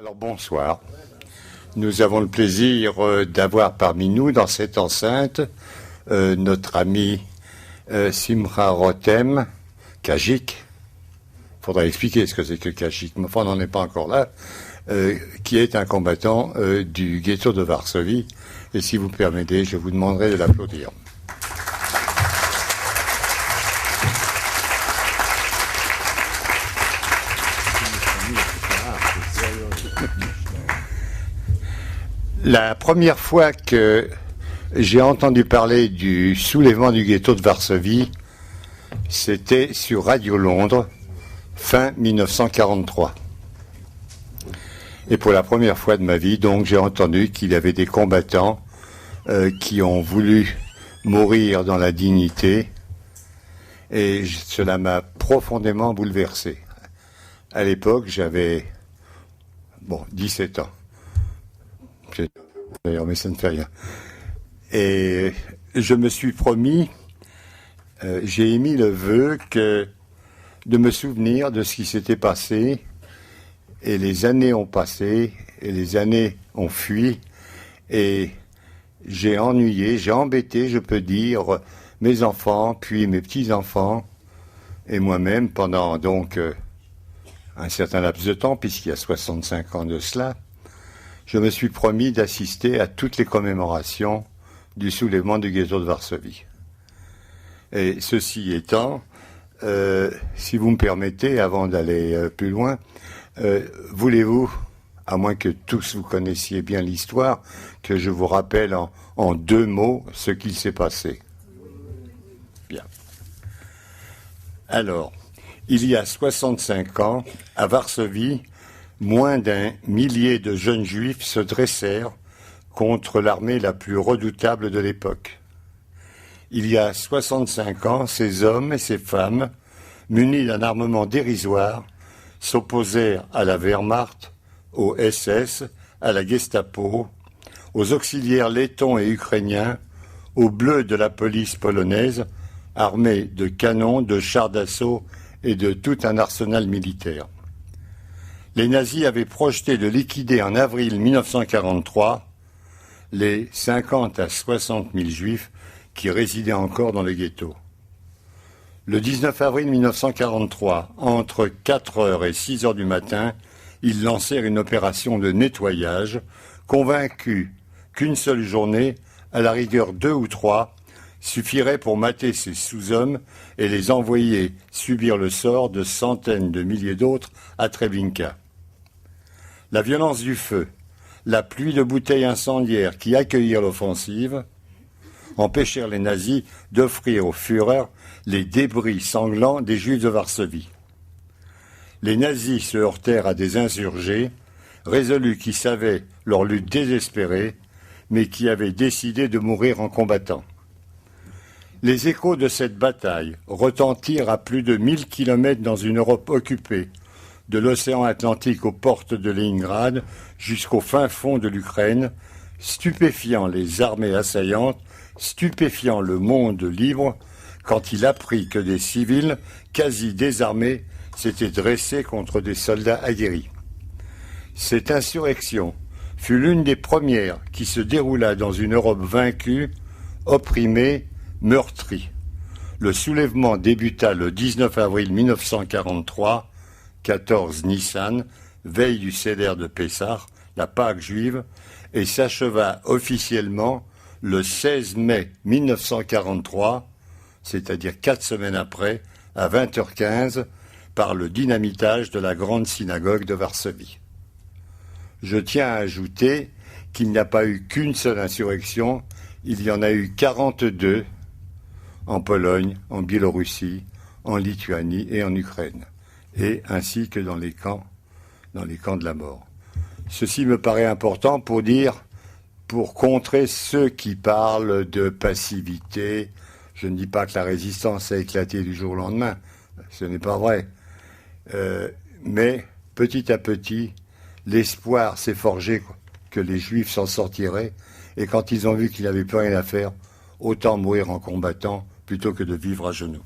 Alors bonsoir. Nous avons le plaisir d'avoir parmi nous dans cette enceinte notre ami Simcha Rotem, Kajik. Il faudra expliquer ce que c'est que Kajik, mais enfin on n'en est pas encore là, qui est un combattant du ghetto de Varsovie. Et si vous permettez, je vous demanderai de l'applaudir. La première fois que j'ai entendu parler du soulèvement du ghetto de Varsovie, c'était sur Radio Londres, fin 1943. Et pour la première fois de ma vie, donc, j'ai entendu qu'il y avait des combattants qui ont voulu mourir dans la dignité, et cela m'a profondément bouleversé. À l'époque, j'avais 17 ans. D'ailleurs, mais ça ne fait rien. Et je me suis promis, j'ai émis le vœu de me souvenir de ce qui s'était passé. Et les années ont passé, et les années ont fui, et j'ai embêté, je peux dire, mes enfants, puis mes petits-enfants, et moi-même pendant donc un certain laps de temps, puisqu'il y a 65 ans de cela. Je me suis promis d'assister à toutes les commémorations du soulèvement du ghetto de Varsovie. Et ceci étant, si vous me permettez, avant d'aller plus loin, voulez-vous, à moins que tous vous connaissiez bien l'histoire, que je vous rappelle en 2 mots ce qu'il s'est passé? Bien. Alors, il y a 65 ans, à Varsovie, moins d'1 millier de jeunes juifs se dressèrent contre l'armée la plus redoutable de l'époque. Il y a 65 ans, ces hommes et ces femmes, munis d'un armement dérisoire, s'opposèrent à la Wehrmacht, au SS, à la Gestapo, aux auxiliaires lettons et ukrainiens, aux bleus de la police polonaise, armés de canons, de chars d'assaut et de tout un arsenal militaire. Les nazis avaient projeté de liquider en avril 1943 les 50 à 60 000 juifs qui résidaient encore dans le ghetto. Le 19 avril 1943, entre 4 heures et 6 heures du matin, ils lancèrent une opération de nettoyage, convaincus qu'une seule journée, à la rigueur 2 ou 3, suffirait pour mater ces sous-hommes et les envoyer subir le sort de centaines de milliers d'autres à Treblinka. La violence du feu, la pluie de bouteilles incendiaires qui accueillirent l'offensive, empêchèrent les nazis d'offrir au Führer les débris sanglants des Juifs de Varsovie. Les nazis se heurtèrent à des insurgés, résolus qui savaient leur lutte désespérée, mais qui avaient décidé de mourir en combattant. Les échos de cette bataille retentirent à plus de 1000 kilomètres dans une Europe occupée, de l'océan Atlantique aux portes de Leningrad jusqu'au fin fond de l'Ukraine, stupéfiant les armées assaillantes, stupéfiant le monde libre, quand il apprit que des civils, quasi désarmés, s'étaient dressés contre des soldats aguerris. Cette insurrection fut l'une des premières qui se déroula dans une Europe vaincue, opprimée, meurtrie. Le soulèvement débuta le 19 avril 1943, 14 Nissan, veille du Seder de Pessah, la Pâque juive, et s'acheva officiellement le 16 mai 1943, c'est-à-dire 4 semaines après, à 20h15, par le dynamitage de la grande synagogue de Varsovie. Je tiens à ajouter qu'il n'y a pas eu qu'une seule insurrection, il y en a eu 42 en Pologne, en Biélorussie, en Lituanie et en Ukraine, et ainsi que dans les camps de la mort. Ceci me paraît important pour contrer ceux qui parlent de passivité. Je ne dis pas que la résistance a éclaté du jour au lendemain, ce n'est pas vrai. Mais petit à petit, l'espoir s'est forgé que les Juifs s'en sortiraient, et quand ils ont vu qu'il n'y avait plus rien à faire, autant mourir en combattant plutôt que de vivre à genoux.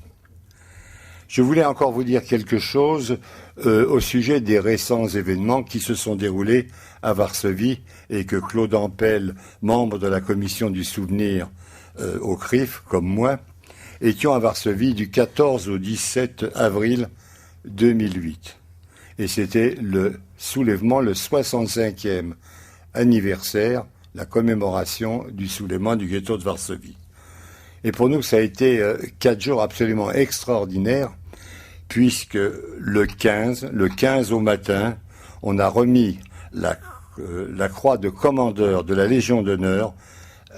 Je voulais encore vous dire quelque chose au sujet des récents événements qui se sont déroulés à Varsovie et que Claude Ampel, membre de la commission du souvenir au CRIF, comme moi, étions à Varsovie du 14 au 17 avril 2008. Et c'était le soulèvement, le 65e anniversaire, la commémoration du soulèvement du ghetto de Varsovie. Et pour nous, ça a été 4 jours absolument extraordinaires, puisque le 15 au matin, on a remis la croix de commandeur de la Légion d'honneur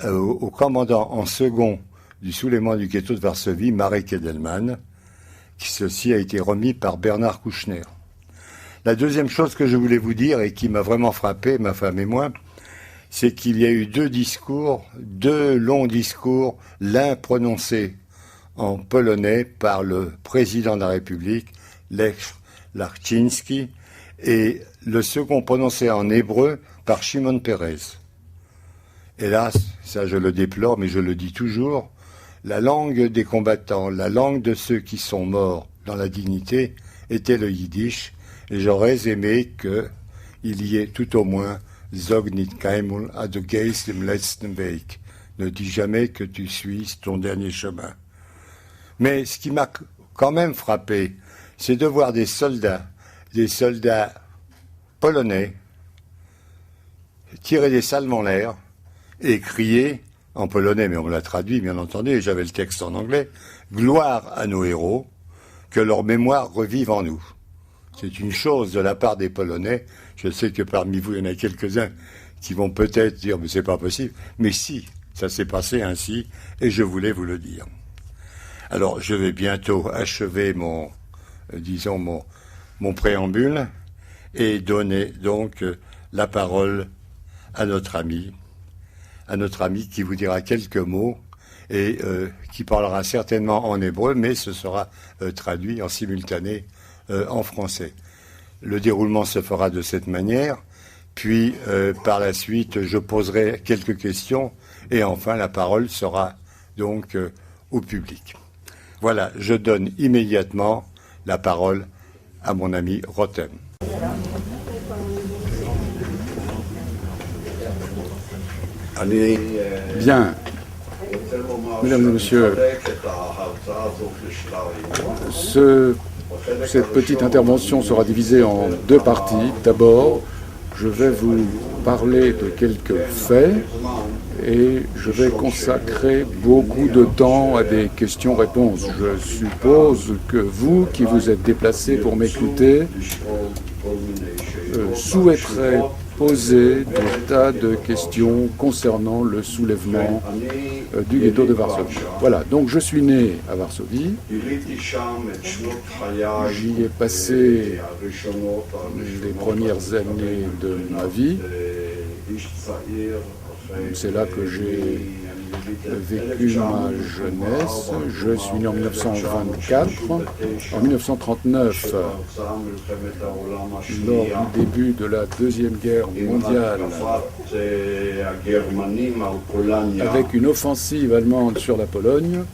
au commandant en second du soulèvement du ghetto de Varsovie, Marek Edelman, qui ceci a été remis par Bernard Kouchner. La deuxième chose que je voulais vous dire et qui m'a vraiment frappé, ma femme et moi, c'est qu'il y a eu deux longs discours, l'un prononcé en polonais par le président de la République, Lech Kaczyński, et le second prononcé en hébreu par Shimon Peres. Hélas, ça je le déplore, mais je le dis toujours, la langue des combattants, la langue de ceux qui sont morts dans la dignité, était le yiddish, et j'aurais aimé qu'il y ait tout au moins Sag nicht keinmal, du gehst im letzten Weg. Ne dis jamais que tu suis ton dernier chemin. Mais ce qui m'a quand même frappé, c'est de voir des soldats polonais, tirer des salves en l'air et crier, en polonais, mais on me l'a traduit bien entendu, et j'avais le texte en anglais, « Gloire à nos héros, que leur mémoire revive en nous ». C'est une chose de la part des Polonais. Je sais que parmi vous, il y en a quelques-uns qui vont peut-être dire « mais c'est pas possible ». Mais si, ça s'est passé ainsi, et je voulais vous le dire. Alors, je vais bientôt achever mon préambule et donner donc la parole à notre ami qui vous dira quelques mots et qui parlera certainement en hébreu, mais ce sera traduit en simultané en français. Le déroulement se fera de cette manière, puis par la suite je poserai quelques questions et enfin la parole sera donc au public. Voilà, je donne immédiatement la parole à mon ami Rotem. Bien, mesdames et messieurs, cette petite intervention sera divisée en deux parties. D'abord, je vais vous parler de quelques faits et je vais consacrer beaucoup de temps à des questions-réponses. Je suppose que vous, qui vous êtes déplacés pour m'écouter, souhaiterez poser des tas de questions concernant le soulèvement du ghetto de Varsovie. Voilà, donc je suis né à Varsovie. J'y ai passé les premières années de ma vie. C'est là que j'ai vécu ma jeunesse. Je suis né en 1924. En 1939, lors du début de la Deuxième Guerre mondiale, avec une offensive allemande sur la Pologne,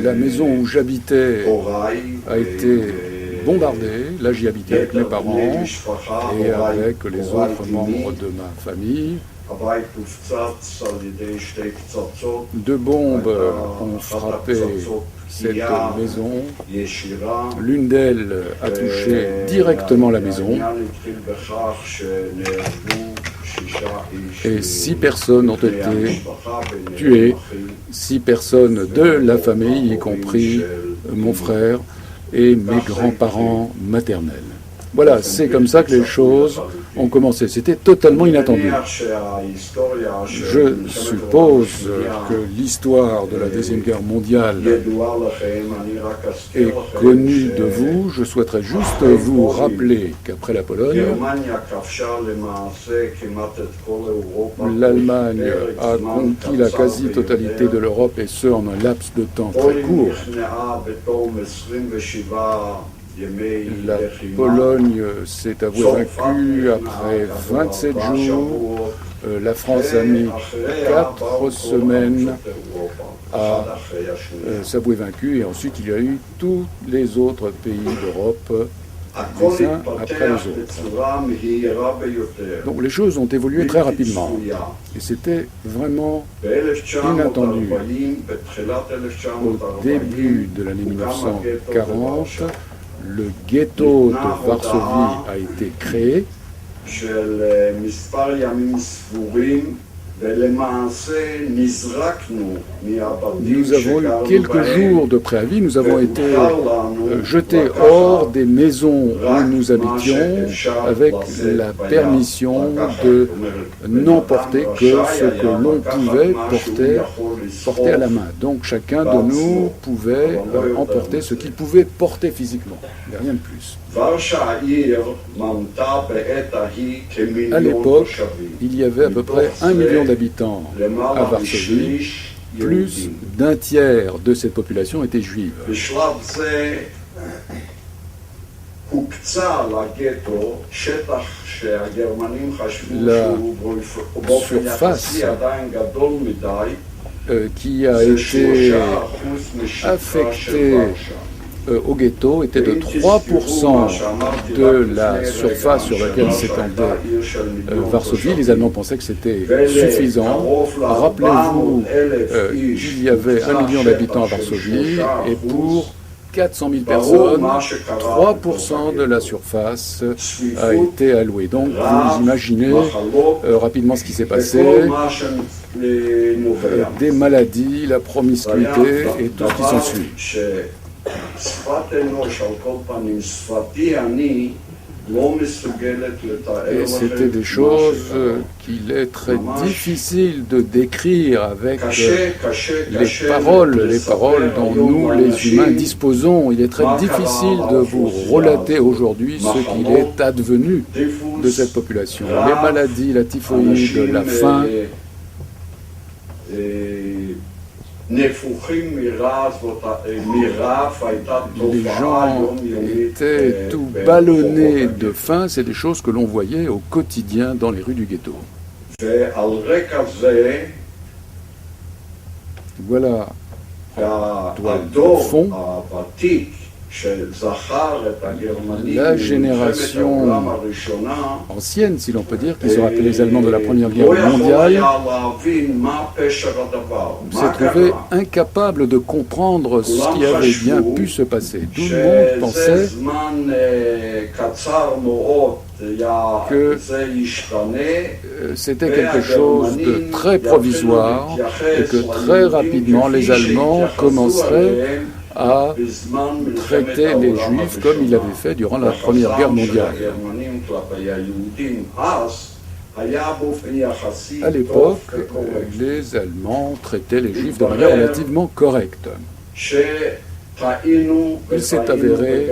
la maison où j'habitais a été bombardée. Là, j'y habitais avec mes parents et avec les autres membres de ma famille. Deux bombes ont frappé cette maison. L'une d'elles a touché directement la maison. Et 6 personnes ont été tuées, 6 personnes de la famille, y compris mon frère et mes grands-parents maternels. Voilà, c'est comme ça que les choses ont commencé. C'était totalement inattendu. Je suppose que l'histoire de la Deuxième Guerre mondiale est connue de vous. Je souhaiterais juste vous rappeler qu'après la Pologne, l'Allemagne a conquis la quasi-totalité de l'Europe, et ce en un laps de temps très court. La Pologne s'est avouée vaincue après 27 jours La France a mis 4 semaines à s'avouer vaincu, et ensuite il y a eu tous les autres pays d'Europe, les uns après les autres. Donc les choses ont évolué très rapidement, et c'était vraiment inattendu. Au début de l'année 1940, le ghetto de Varsovie a été créé. Nous avons eu quelques jours de préavis, nous avons été jetés hors des maisons où nous habitions avec la permission de n'emporter que ce que l'on pouvait porter à la main. Donc chacun de nous pouvait emporter ce qu'il pouvait porter physiquement, mais rien de plus. À l'époque, il y avait à peu près 1 million d'habitants à Varsovie. Plus d'un tiers de cette population était juive. La surface qui a été affectée au ghetto était de 3% de la surface sur laquelle s'étendait Varsovie. Les Allemands pensaient que c'était suffisant. Rappelez-vous qu'il y avait 1 million d'habitants à Varsovie, et pour 400 000 personnes, 3% de la surface a été allouée. Donc vous imaginez rapidement ce qui s'est passé, des maladies, la promiscuité et tout ce qui s'ensuit. Et c'était des choses qu'il est très difficile de décrire avec les paroles dont nous, les humains, disposons. Il est très difficile de vous relater aujourd'hui ce qu'il est advenu de cette population. Les maladies, la typhoïde, la faim. Les gens étaient tout ballonnés de faim, c'est des choses que l'on voyait au quotidien dans les rues du ghetto. Voilà, toile de fond, la génération ancienne, si l'on peut dire, qui se rappelle les Allemands de la Première Guerre mondiale, s'est trouvée incapable de comprendre ce qui avait bien pu se passer. Tout le monde pensait que c'était quelque chose de très provisoire et que très rapidement les Allemands commenceraient à traiter les Juifs comme il avait fait durant la Première Guerre mondiale. À l'époque, les Allemands traitaient les Juifs de manière relativement correcte. Il s'est avéré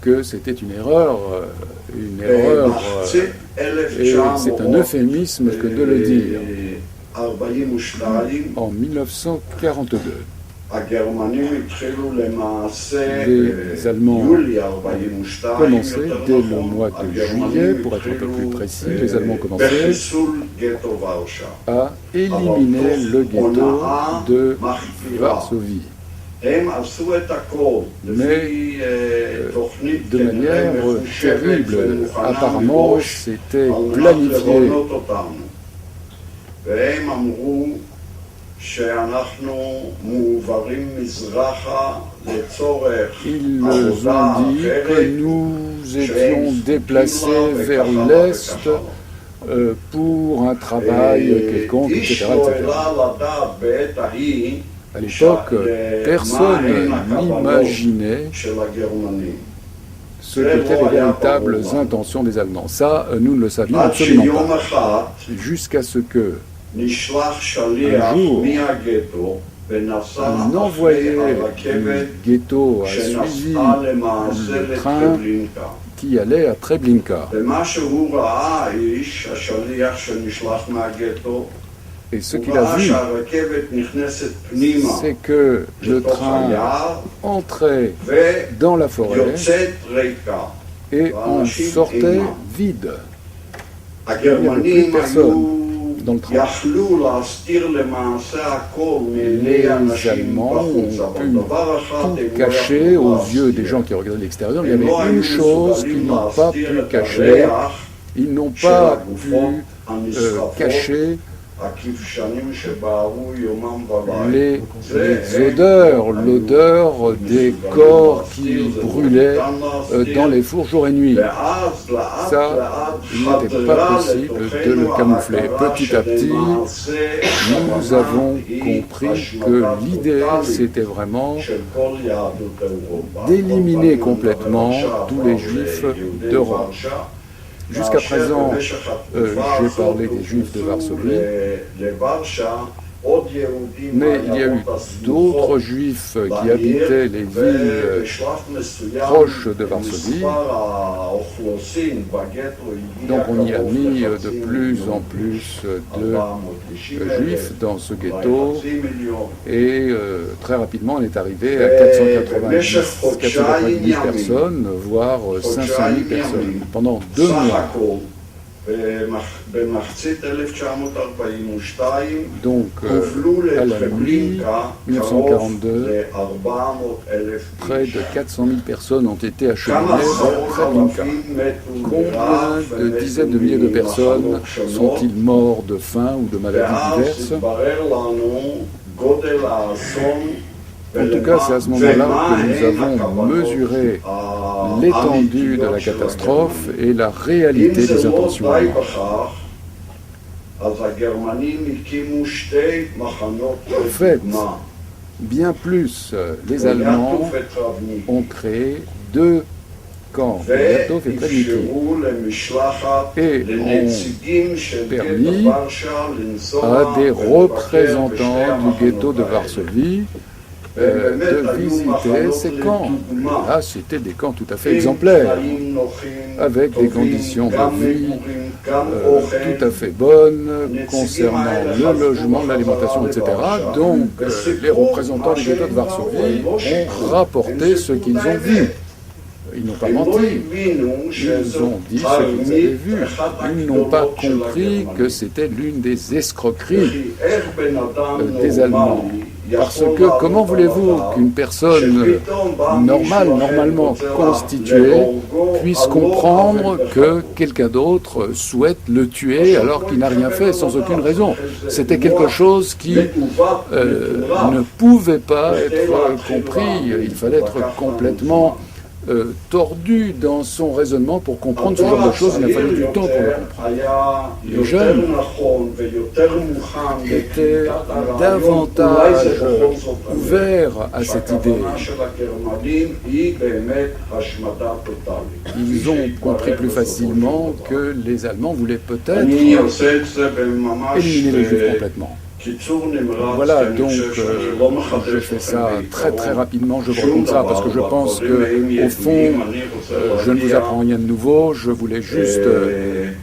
que c'était une erreur, et c'est un euphémisme que de le dire. En 1942, les Allemands ont commencé dès le mois de juillet, pour être un peu plus précis, les Allemands commençaient à éliminer le ghetto de Varsovie. Mais de manière terrible, apparemment c'était planifié. Ils nous ont dit que nous étions déplacés vers l'Est pour un travail quelconque, etc. À l'époque, personne n'imaginait ce qu'étaient les véritables intentions des Allemands. Ça, nous ne le savions absolument pas. Jusqu'à ce que, un jour, un envoyé du ghetto a suivi le train qui allait à Treblinka. Et ce qu'il a vu, c'est que le train entrait dans la forêt et en sortait vide. il n'y avait plus personne dans le train. Les Allemands ont pu tout cacher aux yeux des gens qui regardaient l'extérieur. Il y avait une chose qu'ils n'ont pas pu cacher. Ils n'ont pas pu cacher les odeurs, l'odeur des corps qui brûlaient dans les fours jour et nuit. Ça, il n'était pas possible de le camoufler. Petit à petit, nous avons compris que l'idée, c'était vraiment d'éliminer complètement tous les Juifs d'Europe. Jusqu'à présent, j'ai parlé des Juifs de Varsovie, mais il y a eu d'autres Juifs qui habitaient les villes proches de Varsovie. Donc on y a mis de plus en plus de Juifs dans ce ghetto et très rapidement on est arrivé à 490 personnes, voire 500 000 personnes pendant 2 mois. Donc, à la nuit 1942, près de 400 000 personnes ont été acheminées vers Treblinka. Combien de dizaines de milliers de personnes sont-ils morts de faim ou de maladies diverses? En tout cas, c'est à ce moment-là que nous avons mesuré l'étendue de la catastrophe et la réalité des intentions. En fait, bien plus, les Allemands ont créé 2 camps, Beryatov et Treblinka, et ont permis à des représentants du ghetto de Varsovie de visiter ces camps. Là, c'était des camps tout à fait exemplaires, avec des conditions de vie tout à fait bonnes concernant le logement, l'alimentation, etc. Donc, les représentants du ghetto de Varsovie ont rapporté ce qu'ils ont vu. Ils n'ont pas menti, ils ont dit ce qu'ils avaient vu. Ils n'ont pas compris que c'était l'une des escroqueries des Allemands. Parce que comment voulez-vous qu'une personne normale, normalement constituée, puisse comprendre que quelqu'un d'autre souhaite le tuer alors qu'il n'a rien fait sans aucune raison? C'était quelque chose qui ne pouvait pas être compris. Il fallait être complètement tordu dans son raisonnement pour comprendre ce genre de choses. Il a fallu du temps pour le comprendre. Les jeunes étaient davantage ouverts à cette idée. Ils ont compris plus facilement que les Allemands voulaient peut-être éliminer les Juifs complètement. Voilà, donc je fais ça très très rapidement, je vous raconte ça parce que je pense que au fond, je ne vous apprends rien de nouveau, je voulais juste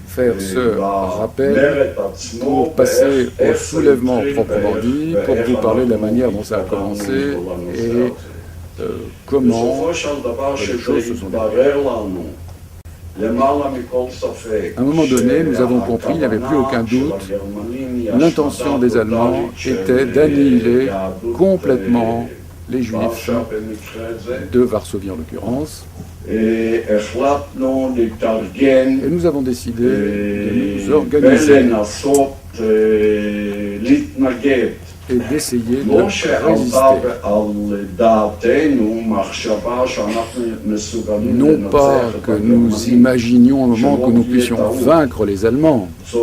faire ce rappel pour passer au soulèvement proprement dit, pour vous parler de la manière dont ça a commencé et comment les choses se sont déroulées. À un moment donné, nous avons compris, il n'y avait plus aucun doute, l'intention des Allemands était d'annihiler complètement les Juifs de Varsovie en l'occurrence. Et nous avons décidé de nous organiser et d'essayer de résister. Non pas que nous imaginions un moment que nous puissions vaincre les Allemands. Ce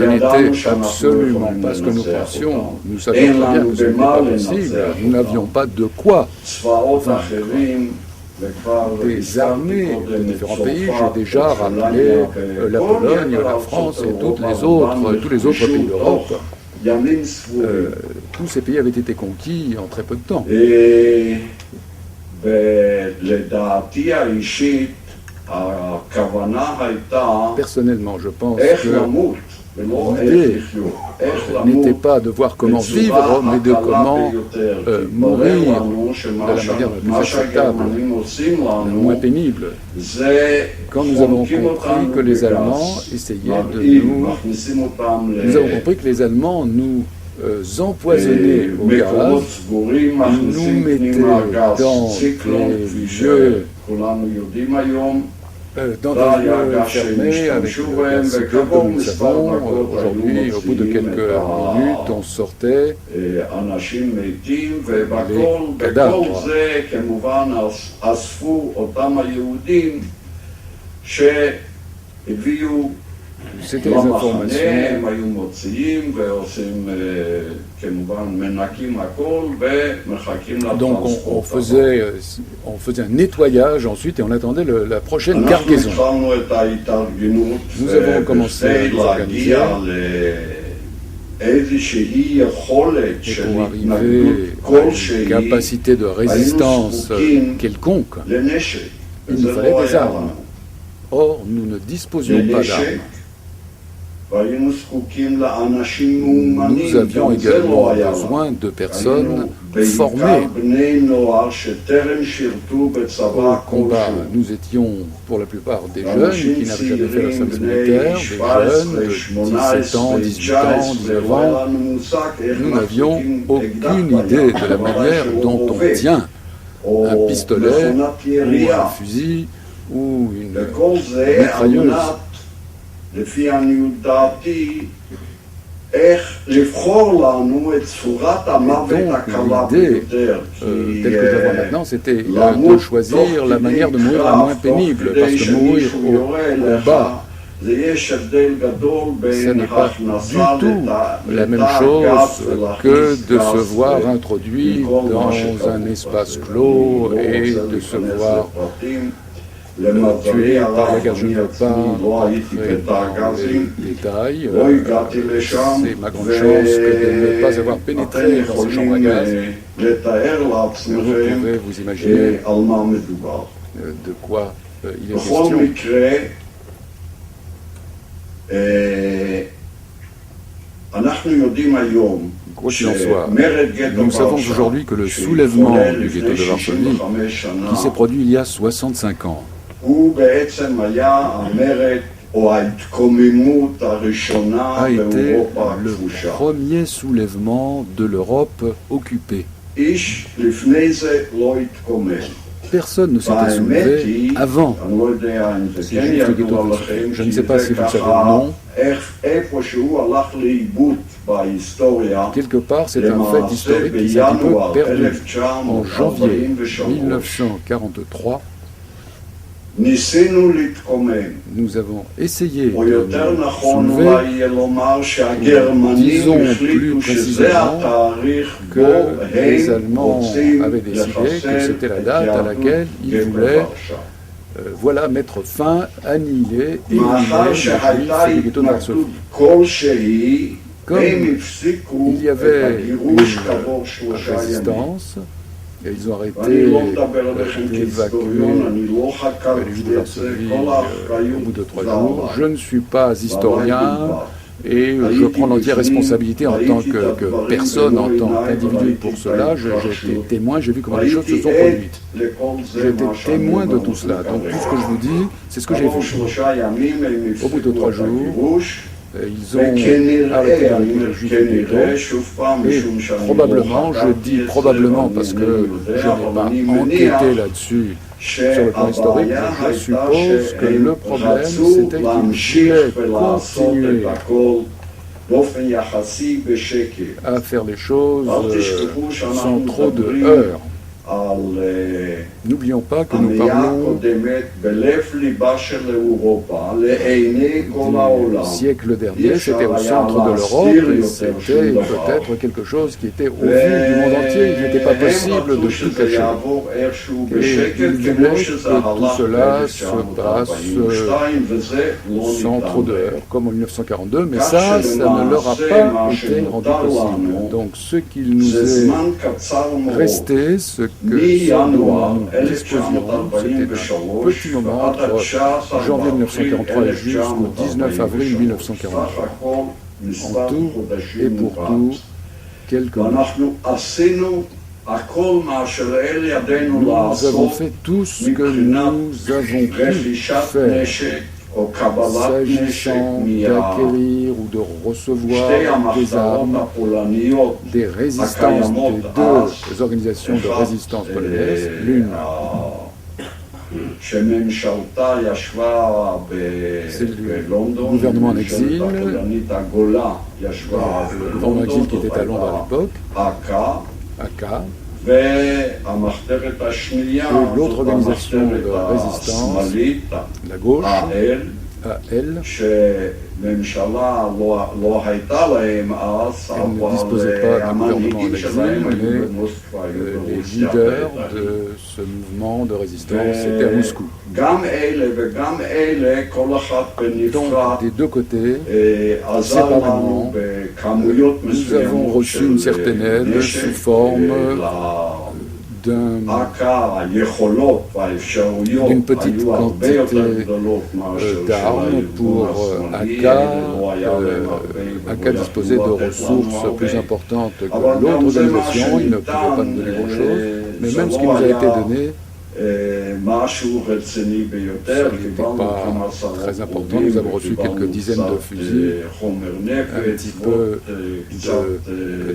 n'était absolument pas ce que nous pensions. Nous savions très bien que ce n'était pas possible. Nous n'avions pas de quoi vaincre. Des armées de différents pays, j'ai déjà rappelé la Pologne, la France et tous les autres pays d'Europe. Tous ces pays avaient été conquis en très peu de temps. Personnellement, je pense que l'idée n'était pas de voir comment vivre, mais de comment mourir de la manière la plus acceptable, la moins pénible. Quand nous avons compris que les Allemands essayaient de nous avons compris que les Allemands nous empoisonnaient au gaz, nous mettaient dans des lieux fermés avec un cycle comme nous le savons. Aujourd'hui, au bout de quelques minutes, on sortait les cadavres. C'était les informations. Donc on faisait un nettoyage ensuite et on attendait la prochaine cargaison. Nous avons commencé à nous organiser. Et pour arriver à une capacité de résistance quelconque, il nous fallait des armes. Or, nous ne disposions pas d'armes. Nous avions également besoin de personnes formées au combat. Nous étions pour la plupart des jeunes qui n'avaient jamais fait le service militaire, des jeunes de 17 ans, 18 ans, 19 ans. Nous n'avions aucune idée de la manière dont on tient un pistolet ou un fusil ou une mitrailleuse. לפי עניות דעתי, איך לבחור לנו את צורת המוות הקלה ביותר. Tel que je le vois maintenant, c'était de choisir la manière de mourir la moins pénible, parce que mourir au bas, ce n'est pas du tout la même chose que de se voir introduit dans un espace clos et de se voir tué par la gaz. Je ne veux pas entrer dans les détails. C'est ma grande chance que de ne pas avoir pénétré dans ces chambres à gaz. Vous pouvez vous imaginer de quoi il est question. Quoi qu'il en soit, nous savons aujourd'hui que le soulèvement du ghetto de Varsovie, qui s'est produit il y a 65 ans, a été le premier soulèvement de l'Europe occupée. Personne ne s'était soulevé avant. C'est juste le ghetto de Varsovie. Je ne sais pas si vous le savez ou non. Quelque part, c'est un fait historique qui s'est un peu perdu. En janvier 1943, nous avons essayé de nous soulever. Disons plus précisément que les Allemands avaient décidé que c'était la date à laquelle ils voulaient mettre fin, annihiler, éliminer les Juifs du ghetto de Varsovie. Comme il y avait une résistance, et ils ont arrêté d'évacuer les Juifs de Varsovie au bout de 3 jours. Je ne suis pas historien et je prends l'entière responsabilité en tant que personne, en tant qu'individu pour cela. J'ai été témoin, j'ai vu comment les choses se sont produites. J'ai été témoin de tout cela. Donc tout ce que je vous dis, c'est ce que j'ai vu. Au bout de 3 jours, ils ont arrêté les Juifs du ghetto et probablement, je dis probablement parce que je n'ai pas enquêté là-dessus sur le plan historique, je suppose que le problème c'était qu'ils voulaient continuer à faire les choses sans trop de heurts. N'oublions pas que nous parlons du siècle dernier, c'était au centre de l'Europe et c'était peut-être quelque chose qui était au vu du monde entier. Il n'était pas possible de tout cacher. Et il voulait que tout cela se passe sans trop de heurts, comme en 1942, mais ça ne leur a pas été rendu possible. Donc ce qu'il nous est resté, ce ce dont nous disposions, c'était un petit moment entre janvier 1943 jusqu'au 19 avril 1943. En tout et pour tout, quelques mois. Nous avons fait tout ce que nous avons pu faire, s'agissant d'acquérir ou de recevoir des armes, des résistances des deux organisations de résistance polonaises, l'une c'est le gouvernement en exil, le gouvernement en exil qui était à Londres à l'époque, AK, et l'autre organisation de résistance, la gauche, AL, elle ne disposait pas d'un gouvernement en exil, mais les leaders de ce mouvement de résistance étaient à Moscou. Donc, des deux côtés, séparément, nous avons reçu une certaine aide sous forme d'une petite quantité d'armes pour AK. AK disposait de ressources plus importantes que l'autre organisation, il ne pouvait pas nous donner grand-chose, mais même ce qui nous a été donné, ça n'était pas très important. Nous avons reçu quelques dizaines de fusils, un petit peu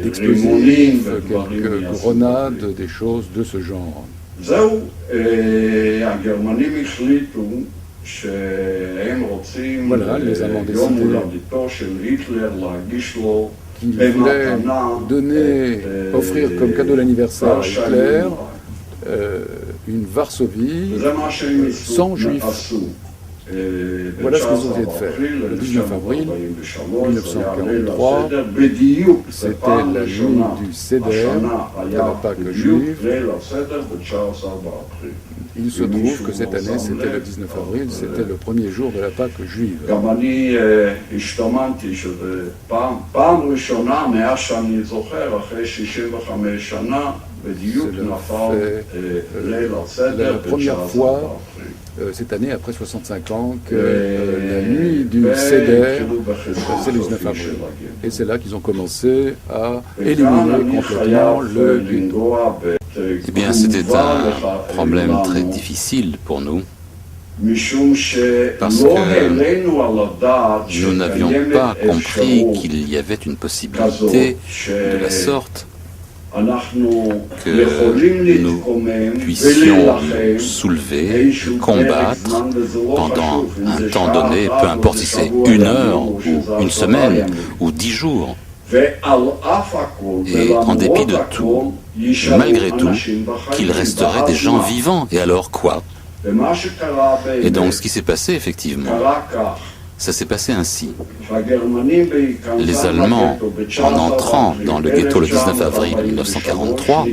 d'explosifs, quelques grenades, des choses de ce genre. Voilà, les Allemands décidaient qu'ils voulaient offrir comme cadeau d'anniversaire à Hitler une Varsovie sans juifs. Voilà ce qu'ils ont essayé de faire. Le 19 avril 1943, c'était la nuit du Seder, de la Pâque juive. Il se trouve que cette année, c'était le 19 avril, c'était le premier jour de la Pâque juive. C'est la première fois cette année, après 65 ans, que la nuit du Seder, c'est le 19 avril. Et c'est là qu'ils ont commencé à éliminer complètement le ghetto. Eh bien, c'était un problème très difficile pour nous, parce que nous n'avions pas compris qu'il y avait une possibilité de la sorte que nous puissions nous soulever, combattre pendant un temps donné, peu importe si c'est une heure ou une semaine ou 10 jours. Et en dépit de tout, malgré tout, qu'il resterait des gens vivants. Et alors quoi? Et donc ce qui s'est passé effectivement, ça s'est passé ainsi. Les Allemands, en entrant dans le ghetto le 19 avril 1943,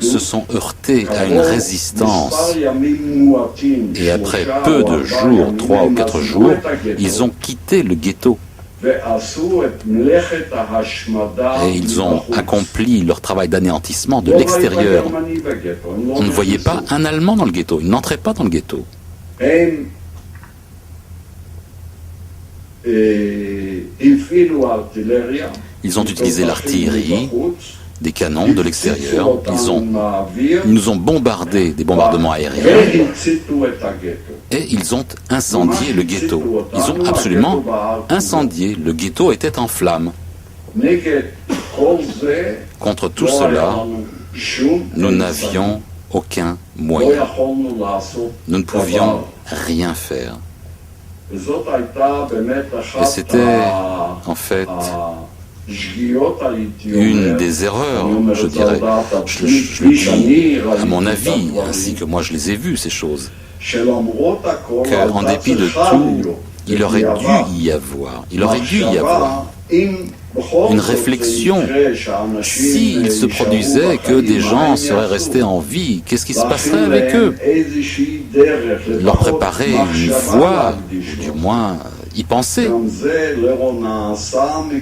se sont heurtés à une résistance. Et après peu de jours, 3 ou 4 jours, ils ont quitté le ghetto. Et ils ont accompli leur travail d'anéantissement de l'extérieur. On ne voyait pas un Allemand dans le ghetto, ils n'entraient pas dans le ghetto. Ils ont utilisé l'artillerie, des canons de l'extérieur, ils nous ont bombardé des bombardements aériens et ils ont incendié le ghetto. Ils ont absolument incendié. Le ghetto était en flammes. Contre tout cela, nous n'avions aucun moyen. Nous ne pouvions rien faire. Et c'était en fait une des erreurs, je dirais, je le dis à mon avis, ainsi que moi je les ai vues ces choses, qu'en dépit de tout, il aurait dû y avoir une réflexion. S'il se produisait que des gens seraient restés en vie, qu'est-ce qui se passerait avec eux? Leur préparer une voie, du moins y penser.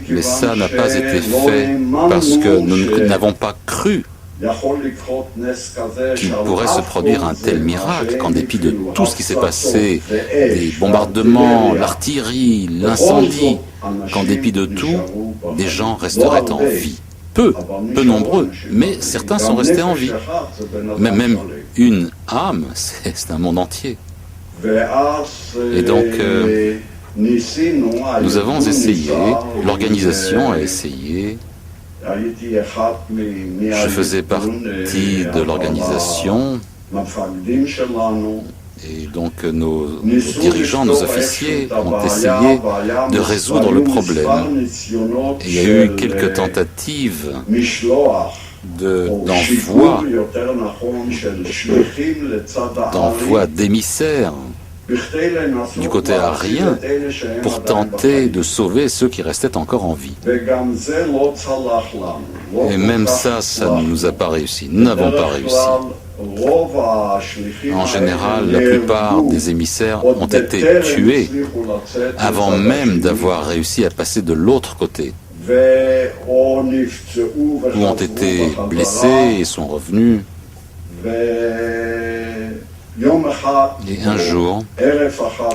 Mais ça n'a pas été fait parce que nous n'avons pas cru qu'il pourrait se produire un tel miracle qu'en dépit de tout ce qui s'est passé, des bombardements, l'artillerie, l'incendie, qu'en dépit de tout, des gens resteraient en vie. Peu nombreux, mais certains sont restés en vie. Même une âme, c'est un monde entier. Et donc, nous avons essayé, l'organisation a essayé, je faisais partie de l'organisation, et donc nos dirigeants, nos officiers ont essayé de résoudre le problème. Et il y a eu quelques tentatives d'envoi d'émissaires du côté arien pour tenter de sauver ceux qui restaient encore en vie. Et même ça ne nous a pas réussi. Nous n'avons pas réussi. En général, la plupart des émissaires ont été tués avant même d'avoir réussi à passer de l'autre côté, ou ont été blessés et sont revenus. Et un jour,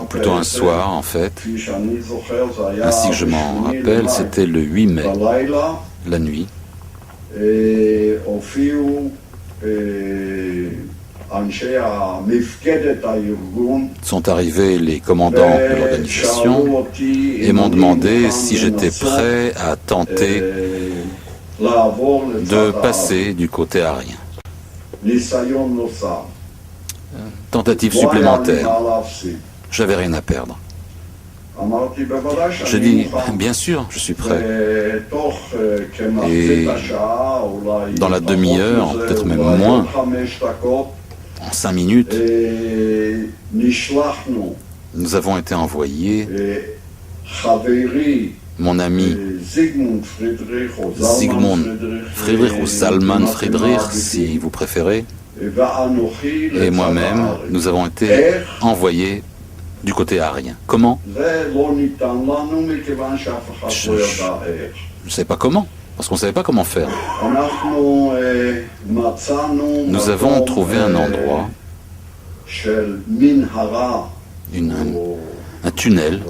ou plutôt un soir en fait, ainsi que je m'en rappelle, c'était le 8 mai, la nuit, sont arrivés les commandants de l'organisation et m'ont demandé si j'étais prêt à tenter de passer du côté arien. Tentative supplémentaire. J'avais rien à perdre. J'ai dit, bien sûr, je suis prêt. Et dans la demi-heure, peut-être même moins, en 5 minutes, nous avons été envoyés, mon ami Zygmunt Friedrich ou Zalman Friedrich, si vous préférez, et moi-même, nous avons été envoyés du côté arien. Comment? Je ne sais pas comment, parce qu'on ne savait pas comment faire. Nous avons trouvé un endroit, un tunnel,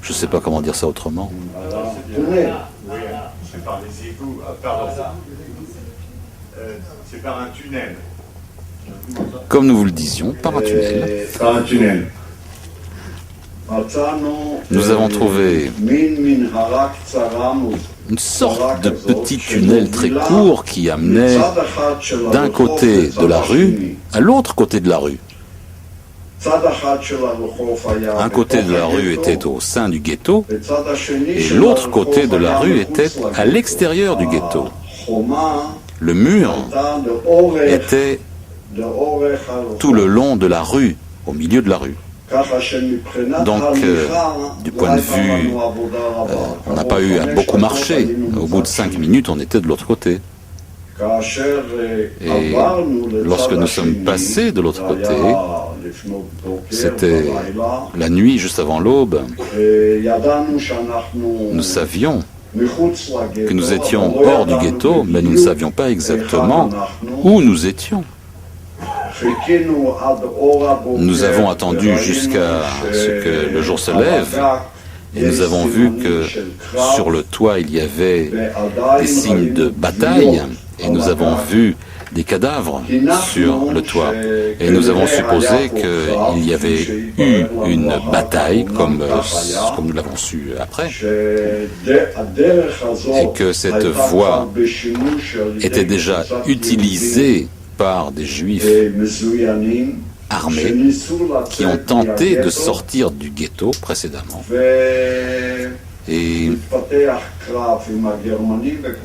je ne sais pas comment dire ça autrement. C'est par un tunnel. Comme nous vous le disions, par un tunnel. Nous avons trouvé une sorte de petit tunnel très court qui amenait d'un côté de la rue à l'autre côté de la rue. Un côté de la rue était au sein du ghetto et l'autre côté de la rue était à l'extérieur du ghetto. Le mur était tout le long de la rue, au milieu de la rue. Donc, du point de vue, on n'a pas eu à beaucoup marcher. Au bout de 5 minutes, on était de l'autre côté. Et lorsque nous sommes passés de l'autre côté, c'était la nuit juste avant l'aube, nous savions que nous étions hors du ghetto, mais nous ne savions pas exactement où nous étions. Nous avons attendu jusqu'à ce que le jour se lève et nous avons vu que sur le toit il y avait des signes de bataille et nous avons vu des cadavres sur le toit. Et nous avons supposé qu'il y avait eu une bataille, comme nous l'avons su après, et que cette voie était déjà utilisée par des juifs armés qui ont tenté de sortir du ghetto précédemment. Et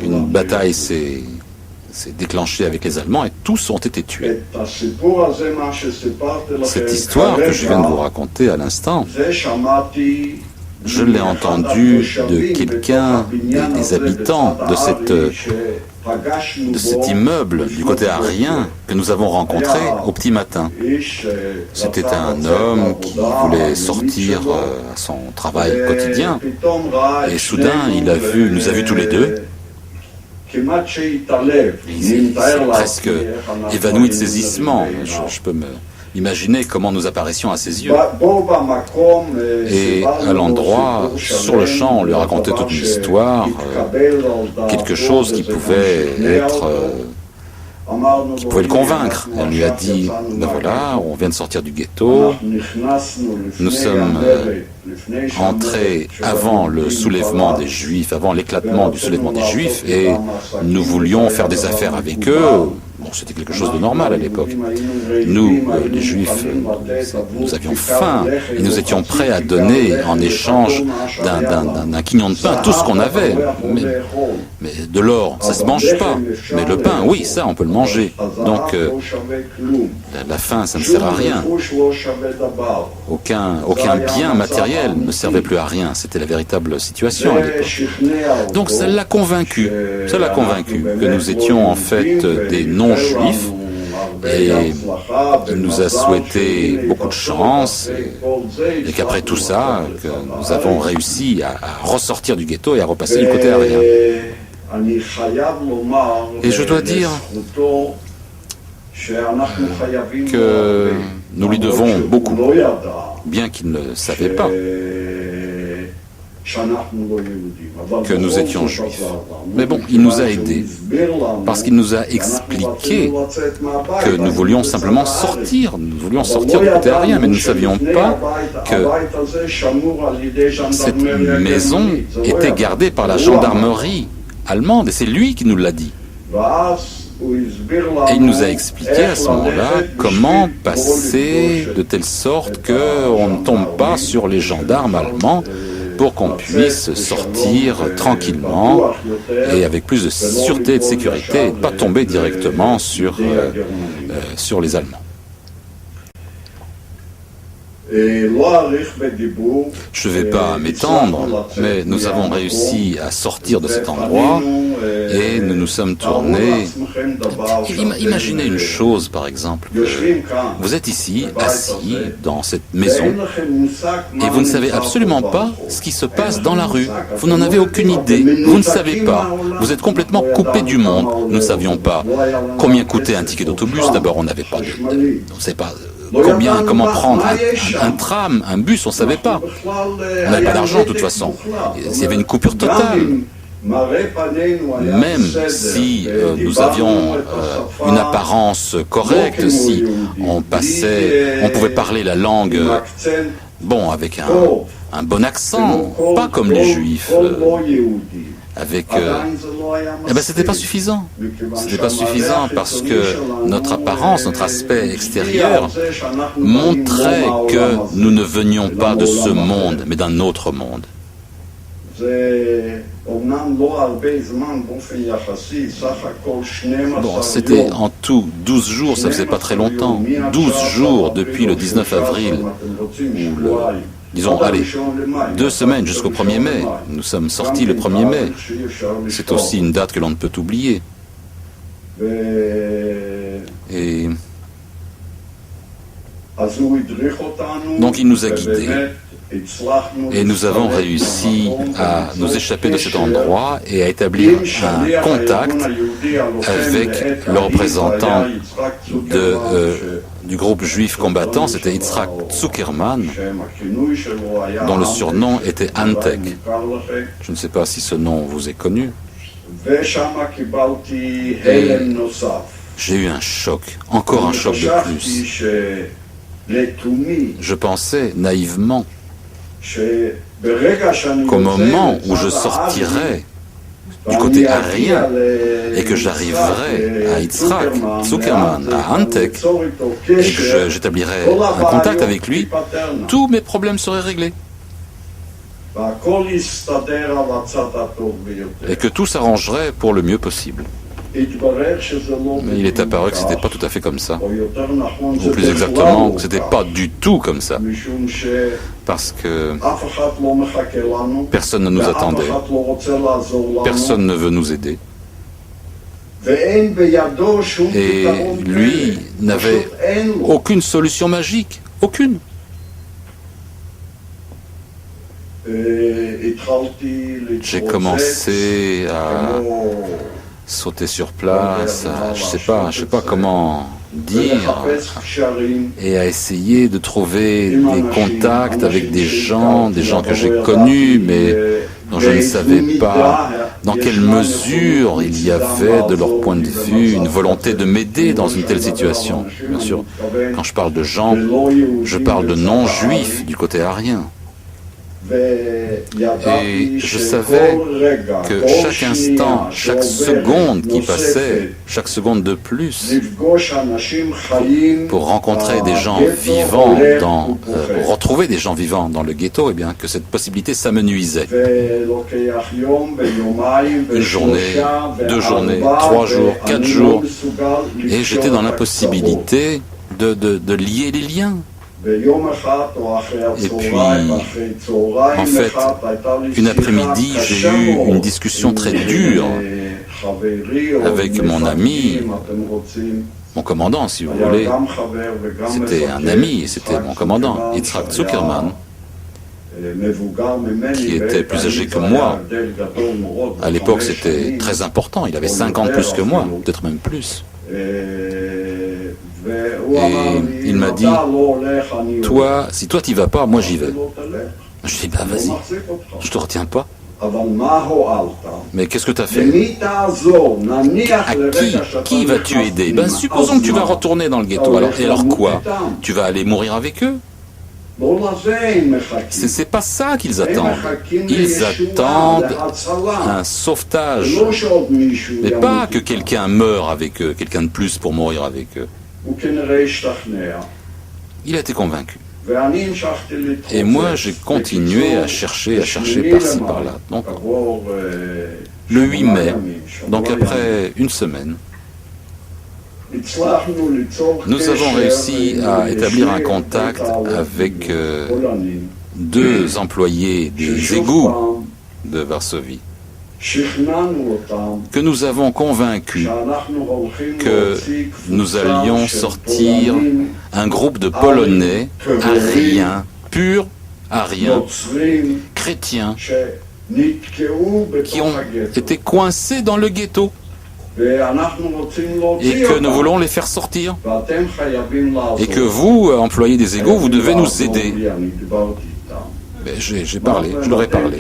une bataille s'est déclenchée avec les Allemands et tous ont été tués. Cette histoire que je viens de vous raconter à l'instant, je l'ai entendue de quelqu'un, des habitants de cet immeuble du côté arien que nous avons rencontré au petit matin. C'était un homme qui voulait sortir à son travail quotidien et soudain il nous a vus tous les deux C'est presque évanoui de saisissement. Je peux me imaginer comment nous apparaissions à ses yeux. Et à l'endroit, sur le champ, on lui racontait toute une histoire, quelque chose qui pouvait être... qui pouvait le convaincre. Elle lui a dit, ben voilà, on vient de sortir du ghetto, nous sommes entrés avant le soulèvement des Juifs, avant l'éclatement du soulèvement des Juifs, et nous voulions faire des affaires avec eux. Bon, c'était quelque chose de normal à l'époque. Nous, les Juifs, nous avions faim et nous étions prêts à donner en échange d'un quignon de pain tout ce qu'on avait. Mais de l'or, ça ne se mange pas. Mais le pain, oui, ça, on peut le manger. Donc, la faim, ça ne sert à rien. Aucun bien matériel ne servait plus à rien. C'était la véritable situation à l'époque. Donc, ça l'a convaincu que nous étions en fait des non-juifs. Et il nous a souhaité beaucoup de chance et qu'après tout ça, que nous avons réussi à ressortir du ghetto et à repasser du côté arien. Et je dois dire que nous lui devons beaucoup, bien qu'il ne savait pas que nous étions juifs. Mais bon, il nous a aidés, parce qu'il nous a expliqué que nous voulions simplement sortir. Nous voulions sortir du côté arien, mais nous ne savions pas que cette maison était gardée par la gendarmerie allemande, et c'est lui qui nous l'a dit. Et il nous a expliqué à ce moment-là comment passer de telle sorte qu'on ne tombe pas sur les gendarmes allemands, pour qu'on puisse sortir tranquillement et avec plus de sûreté et de sécurité et ne pas tomber directement sur les Allemands. Je ne vais pas m'étendre, mais nous avons réussi à sortir de cet endroit et nous nous sommes tournés. Imaginez une chose, par exemple. Vous êtes ici, assis dans cette maison, et vous ne savez absolument pas ce qui se passe dans la rue. Vous n'en avez aucune idée. Vous ne savez pas. Vous êtes complètement coupé du monde. Nous ne savions pas combien coûtait un ticket d'autobus. D'abord, on n'avait pas on ne savait pas comment prendre un tram, un bus, on ne savait pas. On n'avait pas d'argent de toute façon. Il y avait une coupure totale. Même si nous avions une apparence correcte, si on pouvait parler la langue, avec un bon accent, pas comme les Juifs. C'était pas suffisant. C'était pas suffisant parce que notre apparence, notre aspect extérieur montrait que nous ne venions pas de ce monde, mais d'un autre monde. C'était en tout 12 jours, ça faisait pas très longtemps. 12 jours depuis le 19 avril, disons, 2 semaines jusqu'au 1er mai. Nous sommes sortis le 1er mai. C'est aussi une date que l'on ne peut oublier. Et donc il nous a guidés. Et nous avons réussi à nous échapper de cet endroit et à établir un contact avec le représentant du groupe juif combattant, c'était Yitzhak Zuckerman, dont le surnom était Antek. Je ne sais pas si ce nom vous est connu. Et j'ai eu un choc, encore un choc de plus. Je pensais naïvement qu'au moment où je sortirai du côté arien et que j'arriverai à Yitzhak Zuckerman, à Antek, et que j'établirai un contact avec lui, tous mes problèmes seraient réglés. Et que tout s'arrangerait pour le mieux possible. Mais il est apparu que ce n'était pas tout à fait comme ça. Ou plus exactement, que ce n'était pas du tout comme ça. Parce que personne ne nous attendait. Personne ne veut nous aider. Et lui n'avait aucune solution magique. Aucune. J'ai commencé sauter sur place, je sais pas comment dire, et à essayer de trouver des contacts avec des gens que j'ai connus, mais dont je ne savais pas dans quelle mesure il y avait, de leur point de vue, une volonté de m'aider dans une telle situation. Bien sûr, quand je parle de gens, je parle de non-juifs du côté arien. Et je savais que chaque instant, chaque seconde qui passait, chaque seconde de plus, pour rencontrer des gens vivants, pour retrouver des gens vivants dans le ghetto, eh bien, que cette possibilité, ça me nuisait. Une journée, 2 journées, 3 jours, 4 jours, et j'étais dans l'impossibilité de lier les liens. Et puis, en fait, une après-midi, j'ai eu une discussion très dure avec mon ami, mon commandant, si vous voulez. C'était un ami, et c'était mon commandant, Yitzhak Zuckerman, qui était plus âgé que moi. À l'époque, c'était très important, il avait 5 ans de plus que moi, peut-être même plus. Et il m'a dit, toi, si toi t'y vas pas, moi j'y vais. Je lui ai dit, bah vas-y, je te retiens pas. Mais qu'est-ce que tu as fait? À qui vas-tu aider? Ben supposons que tu vas retourner dans le ghetto. Alors quoi? Tu vas aller mourir avec eux? C'est pas ça qu'ils attendent. Ils attendent un sauvetage. Mais pas que quelqu'un meure avec eux, quelqu'un de plus pour mourir avec eux. Il a été convaincu. Et moi, j'ai continué à chercher par-ci, par-là. Donc, le 8 mai, donc après une semaine, nous avons réussi à établir un contact avec 2 employés des égouts de Varsovie, que nous avons convaincus que nous allions sortir un groupe de Polonais ariens, purs ariens, chrétiens, qui ont été coincés dans le ghetto et que nous voulons les faire sortir. Et que vous, employés des égouts, vous devez nous aider. J'ai parlé, je leur ai parlé.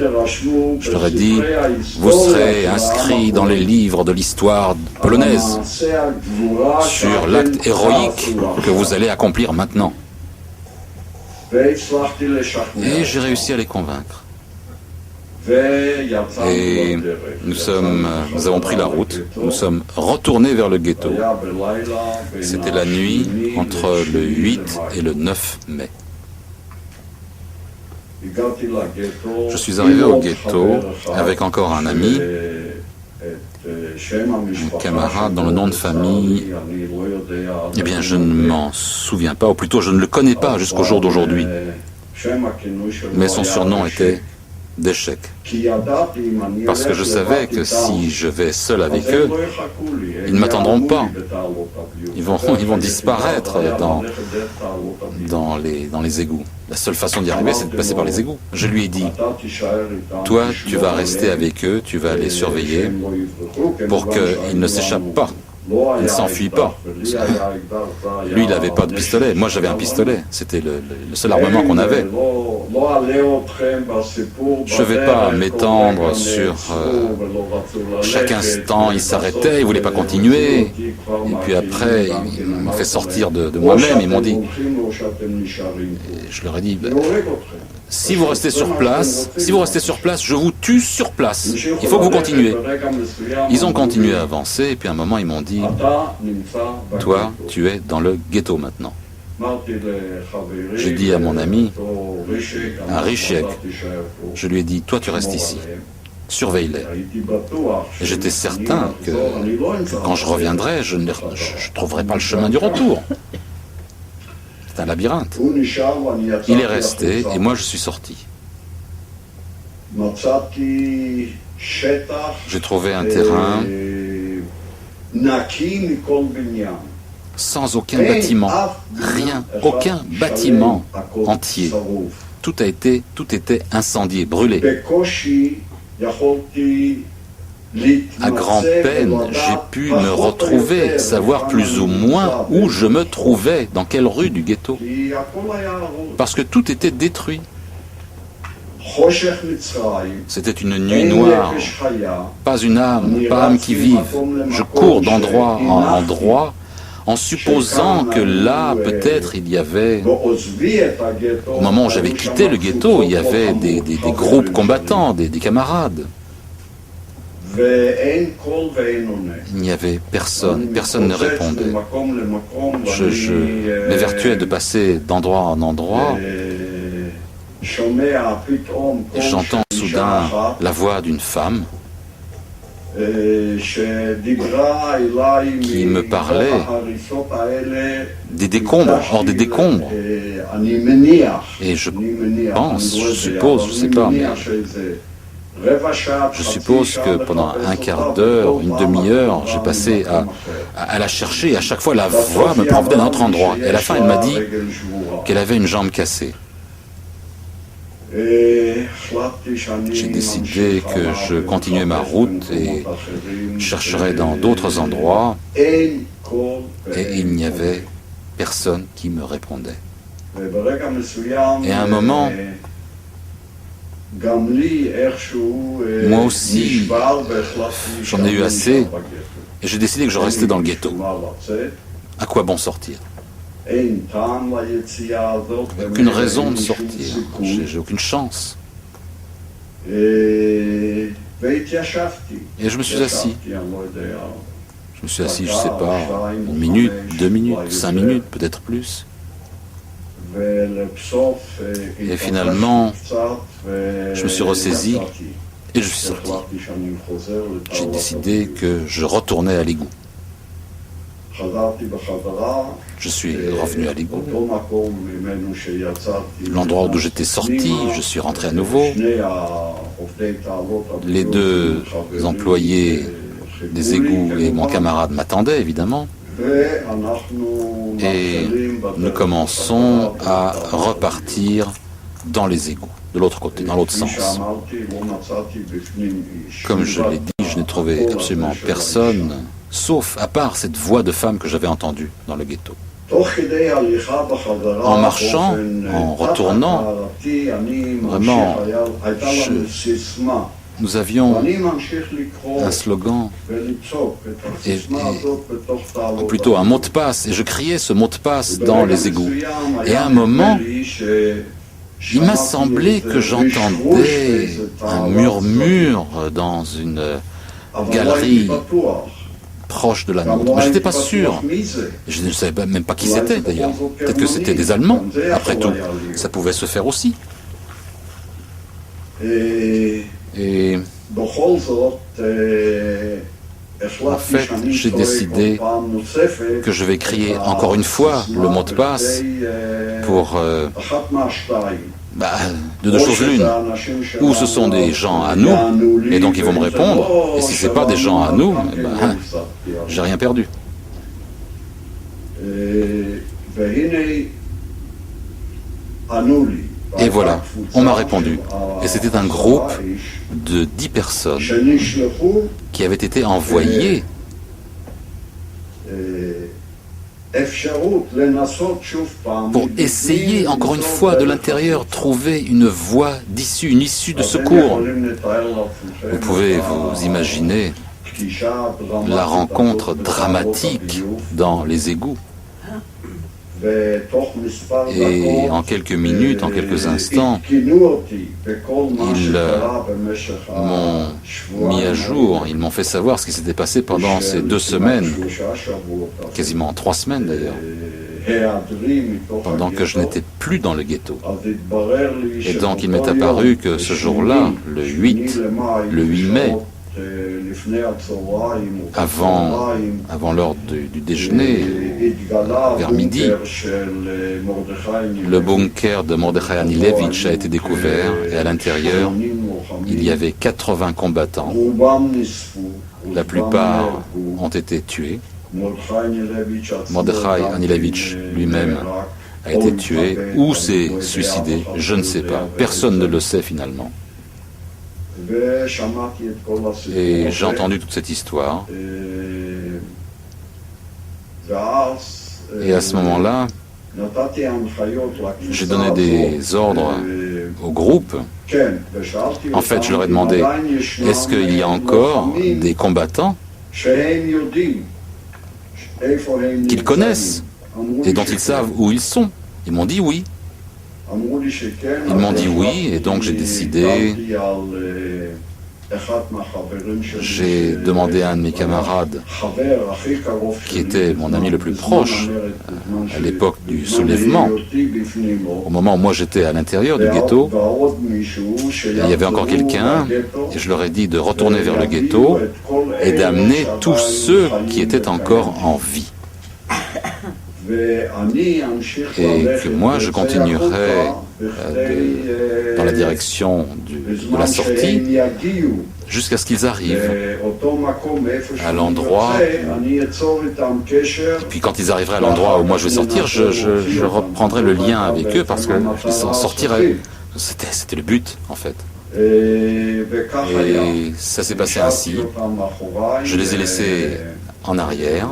Je leur ai dit, vous serez inscrits dans les livres de l'histoire polonaise sur l'acte héroïque que vous allez accomplir maintenant. Et j'ai réussi à les convaincre. Et nous avons pris la route, nous sommes retournés vers le ghetto. C'était la nuit entre le 8 et le 9 mai. Je suis arrivé au ghetto avec encore un ami, un camarade dont le nom de famille, eh bien je ne m'en souviens pas, ou plutôt je ne le connais pas jusqu'au jour d'aujourd'hui. Mais son surnom était d'échec. Parce que je savais que si je vais seul avec eux, ils ne m'attendront pas. Ils vont disparaître dans les égouts. La seule façon d'y arriver, c'est de passer par les égouts. Je lui ai dit, toi, tu vas rester avec eux, tu vas les surveiller pour qu'ils ne s'échappent pas. Il ne s'enfuit pas. Lui, il n'avait pas de pistolet. Moi, j'avais un pistolet. C'était le seul armement qu'on avait. Je ne vais pas m'étendre sur chaque instant. Il s'arrêtait, il ne voulait pas continuer. Et puis après, il m'a fait sortir de moi-même. Ils m'ont dit... Et je leur ai dit... Si vous restez sur place, je vous tue sur place. Il faut que vous continuez. Ils ont continué à avancer, et puis à un moment, ils m'ont dit, toi, tu es dans le ghetto maintenant. J'ai dit à mon ami, à Rishiek, je lui ai dit, toi, tu restes ici. Surveille-les. Et j'étais certain que quand je reviendrai, je ne trouverai pas le chemin du retour. C'est un labyrinthe. Il est resté et moi je suis sorti. J'ai trouvé un terrain sans aucun bâtiment, rien, aucun bâtiment entier. Tout était incendié, brûlé. à grand-peine, j'ai pu me retrouver, savoir plus ou moins où je me trouvais, dans quelle rue du ghetto. Parce que tout était détruit. C'était une nuit noire, pas une âme, pas âme qui vive. Je cours d'endroit en endroit, en supposant que là, peut-être, il y avait, au moment où j'avais quitté le ghetto, il y avait des groupes combattants, des camarades. Il n'y avait personne, personne ne répondait. Je m'évertuais de passer d'endroit en endroit, et j'entends soudain la voix d'une femme qui me parlait des décombres, hors des décombres. Et je pense, je suppose, je ne sais pas, mais je suppose que pendant un quart d'heure, une demi-heure, j'ai passé à la chercher. Et à chaque fois, la voix me provenait d'un autre endroit. Et à la fin, elle m'a dit qu'elle avait une jambe cassée. J'ai décidé que je continuais ma route et chercherais dans d'autres endroits. Et il n'y avait personne qui me répondait. Et à un moment, moi aussi, j'en ai eu assez et j'ai décidé que je restais dans le ghetto. À quoi bon sortir? Aucune raison de sortir, j'ai aucune chance. Et je me suis assis. Je me suis assis, je ne sais pas, 1 minute, 2 minutes, 5 minutes, peut-être plus. Et finalement, je me suis ressaisi et je suis sorti. J'ai décidé que je retournais à l'égout. Je suis revenu à l'égout. L'endroit d'où j'étais sorti, je suis rentré à nouveau. Les 2 employés des égouts et mon camarade m'attendaient, évidemment. Et nous commençons à repartir dans les égouts, de l'autre côté, dans l'autre sens. Comme je l'ai dit, je n'ai trouvé absolument personne, sauf à part cette voix de femme que j'avais entendue dans le ghetto. En marchant, en retournant, vraiment, nous avions un slogan, ou plutôt un mot de passe, et je criais ce mot de passe dans les égouts. Et à un moment, il m'a semblé que j'entendais un murmure dans une galerie proche de la nôtre. Mais je n'étais pas sûr. Je ne savais même pas qui c'était d'ailleurs. Peut-être que c'était des Allemands. Après tout, ça pouvait se faire aussi. Et en fait, j'ai décidé que je vais crier encore une fois le mot de passe pour de 2 choses l'une. Ou ce sont des gens à nous, et donc ils vont me répondre, et si ce n'est pas des gens à nous, j'ai rien perdu. Et voilà, on m'a répondu. Et c'était un groupe de 10 personnes qui avaient été envoyées pour essayer, encore une fois, de l'intérieur, trouver une voie d'issue, une issue de secours. Vous pouvez vous imaginer la rencontre dramatique dans les égouts. Et en quelques minutes, en quelques instants, ils m'ont mis à jour, ils m'ont fait savoir ce qui s'était passé pendant ces 2 semaines, quasiment 3 semaines d'ailleurs, pendant que je n'étais plus dans le ghetto. Et donc il m'est apparu que ce jour-là, le 8 mai, avant l'heure du déjeuner, vers midi, le bunker de Mordechai Anilevitch a été découvert et à l'intérieur, il y avait 80 combattants. La plupart ont été tués. Mordechai Anilevitch lui-même a été tué ou s'est suicidé, je ne sais pas. Personne ne le sait finalement. Et j'ai entendu toute cette histoire. Et à ce moment-là, j'ai donné des ordres au groupe. En fait, je leur ai demandé, est-ce qu'il y a encore des combattants qu'ils connaissent et dont ils savent où ils sont? Ils m'ont dit oui. Ils m'ont dit oui, et donc j'ai décidé, j'ai demandé à un de mes camarades, qui était mon ami le plus proche à l'époque du soulèvement, au moment où moi j'étais à l'intérieur du ghetto, il y avait encore quelqu'un, et je leur ai dit de retourner vers le ghetto et d'amener tous ceux qui étaient encore en vie. Et que moi je continuerai dans la direction de la sortie jusqu'à ce qu'ils arrivent à l'endroit. Et puis quand ils arriveraient à l'endroit où moi je vais sortir, je reprendrai le lien avec eux parce que je s'en sortirai. C'était le but en fait. Et ça s'est passé ainsi. Je les ai laissés en arrière.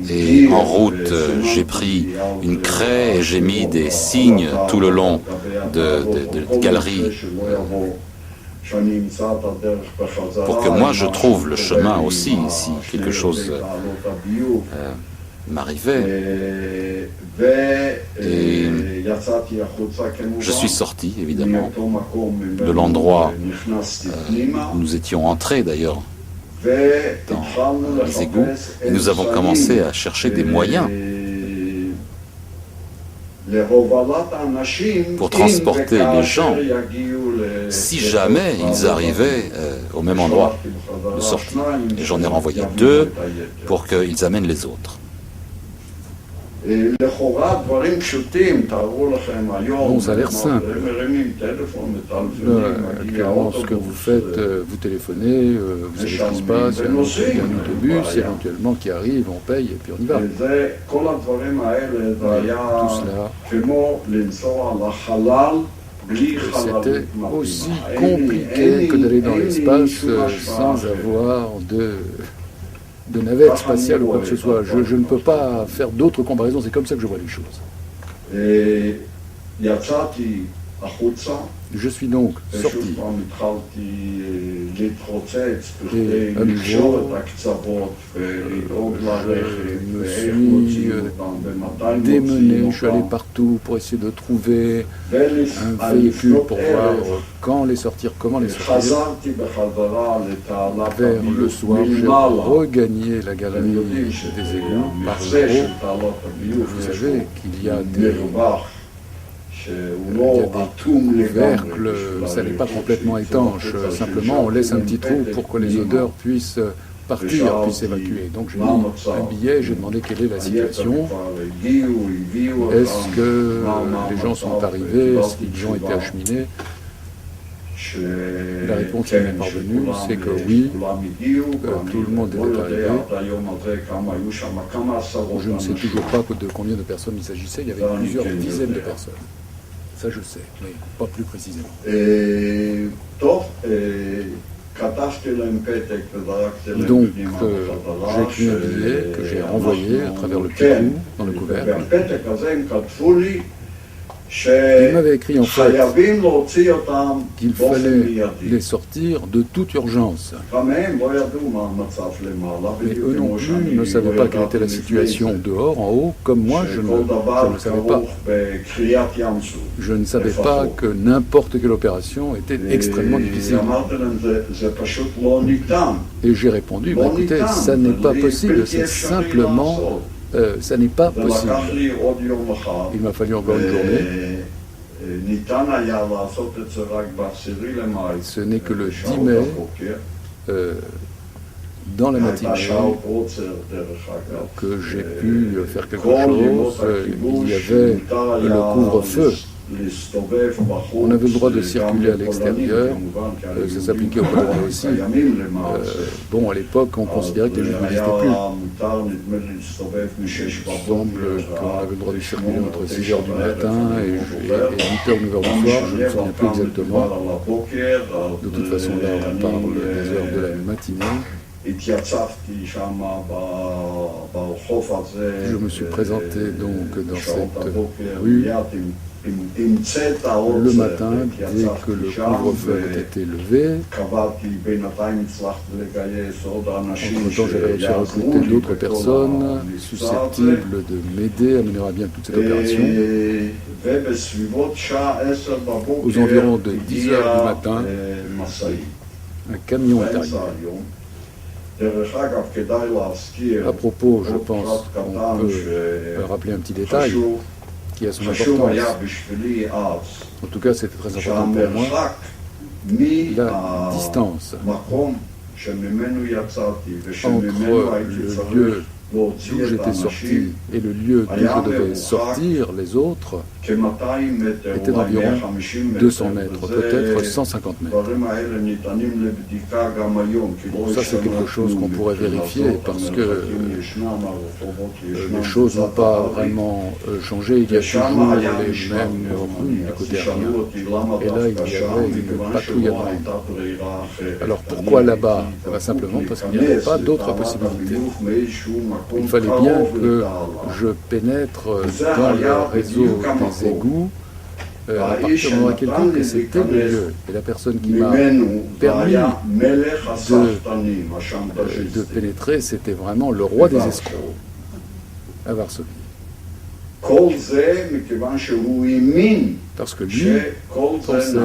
Et en route, j'ai pris une craie et j'ai mis des signes tout le long de galeries pour que moi je trouve le chemin aussi si quelque chose m'arrivait. Et je suis sorti évidemment de l'endroit où nous étions entrés d'ailleurs dans les égouts, et nous avons commencé à chercher des moyens pour transporter les gens si jamais ils arrivaient au même endroit de sortie. Et j'en ai renvoyé 2 pour qu'ils amènent les autres. Bon, ça a l'air simple. Actuellement, ce que vous faites, vous téléphonez, vous savez ce qui se passe, il y a un autobus éventuellement qui arrive, on paye et puis on y va. Mais tout cela, c'était aussi compliqué que d'aller dans l'espace sans avoir de navette spatiale ou quoi que ce soit. Je ne peux pas faire d'autres comparaisons, c'est comme ça que je vois les choses. Je suis donc sorti. Et à nouveau, je me suis démené, je suis allé partout pour essayer de trouver un véhicule pour voir quand les sortir, comment les sortir. Vers le soir, j'ai regagné la galerie des égouts par le haut. Vous savez qu'il y a des couvercles, ça n'est pas complètement étanche, simplement on laisse un petit trou pour que les odeurs puissent partir, puissent s'évacuer. Donc j'ai mis un billet, j'ai demandé quelle est la situation, est-ce que les gens sont arrivés, est-ce qu'ils ont été acheminés. La réponse qui m'est parvenue, c'est que oui, tout le monde était arrivé. Je ne sais toujours pas de combien de personnes il s'agissait, il y avait plusieurs dizaines de personnes. Ça je sais, mais pas plus précisément. Donc j'ai écrit un billet que j'ai renvoyé à travers le petit trou dans le couvercle. Il m'avait écrit en fait qu'il fallait les sortir de toute urgence. Mais eux non plus ne savaient pas quelle était la situation dehors, en haut, comme moi je ne savais pas. Je ne savais pas que n'importe quelle opération était extrêmement difficile. Et j'ai répondu, bah, écoutez, ça n'est pas possible, c'est simplement... ça n'est pas possible. Il m'a fallu encore une journée. Ce n'est que le 10 mai, dans la matinée, que j'ai pu faire quelque chose. Il y avait le couvre-feu On avait le droit de circuler à l'extérieur, ça s'appliquait aux Polonais aussi. Bon, à l'époque, on considérait que les Juifs n'existaient plus. Il semble qu'on avait le droit de circuler entre 6h du matin et 8h, 9h du soir, je ne me souviens plus exactement. De toute façon, là, on parle des heures de la matinée. Je me suis présenté donc dans cette rue le matin, dès que le couvre-feu avait été levé. Entre-temps, j'avais réussi à recruter d'autres personnes susceptibles de m'aider à mener à bien toute cette opération. Aux environs de 10h du matin, un camion est arrivé. À propos, je pense qu'on peut rappeler un petit détail qui a son importance. En tout cas, c'était très important pour moi. La distance entre le lieu d'où j'étais sorti et le lieu d'où je devais sortir, les autres, était d'environ 200 mètres, peut-être 150 mètres. Ça, c'est quelque chose qu'on pourrait vérifier parce que les choses n'ont pas vraiment changé. Il y a toujours les mêmes rues du côté arrière. Et là, il y avait une patrouille allemande. Alors pourquoi là-bas? Simplement parce qu'il n'y avait pas d'autre possibilité. Il fallait bien que je pénètre dans le réseau des égouts à partir d'un moment quelconque, et c'était le lieu. Et la personne qui m'a permis de pénétrer, c'était vraiment le roi des escrocs à Varsovie. Parce que lui pensait que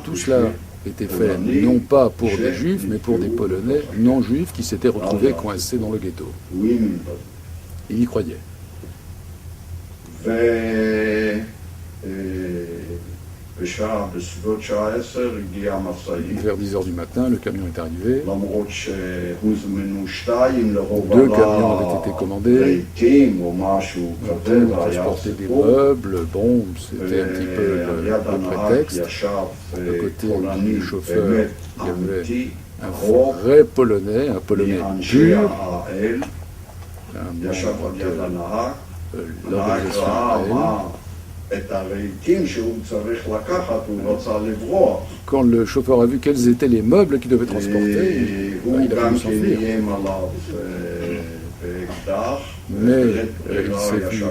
tout cela était fait non pas pour des juifs, mais pour des Polonais non-juifs qui s'étaient retrouvés coincés dans le ghetto. Il y croyait. Vers 10h du matin, le camion est arrivé. 2 camions avaient été commandés. On transportait des meubles. Bon, c'était un petit peu le prétexte. De côté du chauffeur, il y avait un vrai Polonais, un Polonais pur, un membre de l'organisation AL. Quand le chauffeur a vu quels étaient les meubles qu'il devait transporter, il a voulu s'enfuir. Mais il s'est vu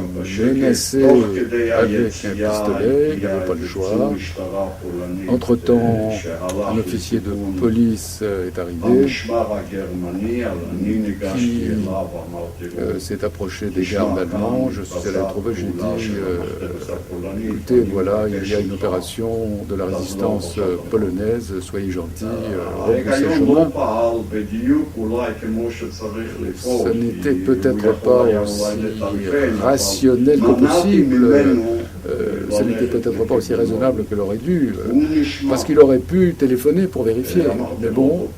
menacé avec un pistolet, il n'avait pas le choix. Entre-temps, un officier de police est arrivé qui s'est approché des gardes allemands. Je suis allé le trouver, j'ai dit écoutez, voilà, il y a une opération de la résistance polonaise, soyez gentils, rebroussez chemin. Ça n'était peut-être pas aussi rationnel que possible, ça n'était peut-être pas aussi raisonnable que l'aurait dû, parce qu'il aurait pu téléphoner pour vérifier. Mais bon,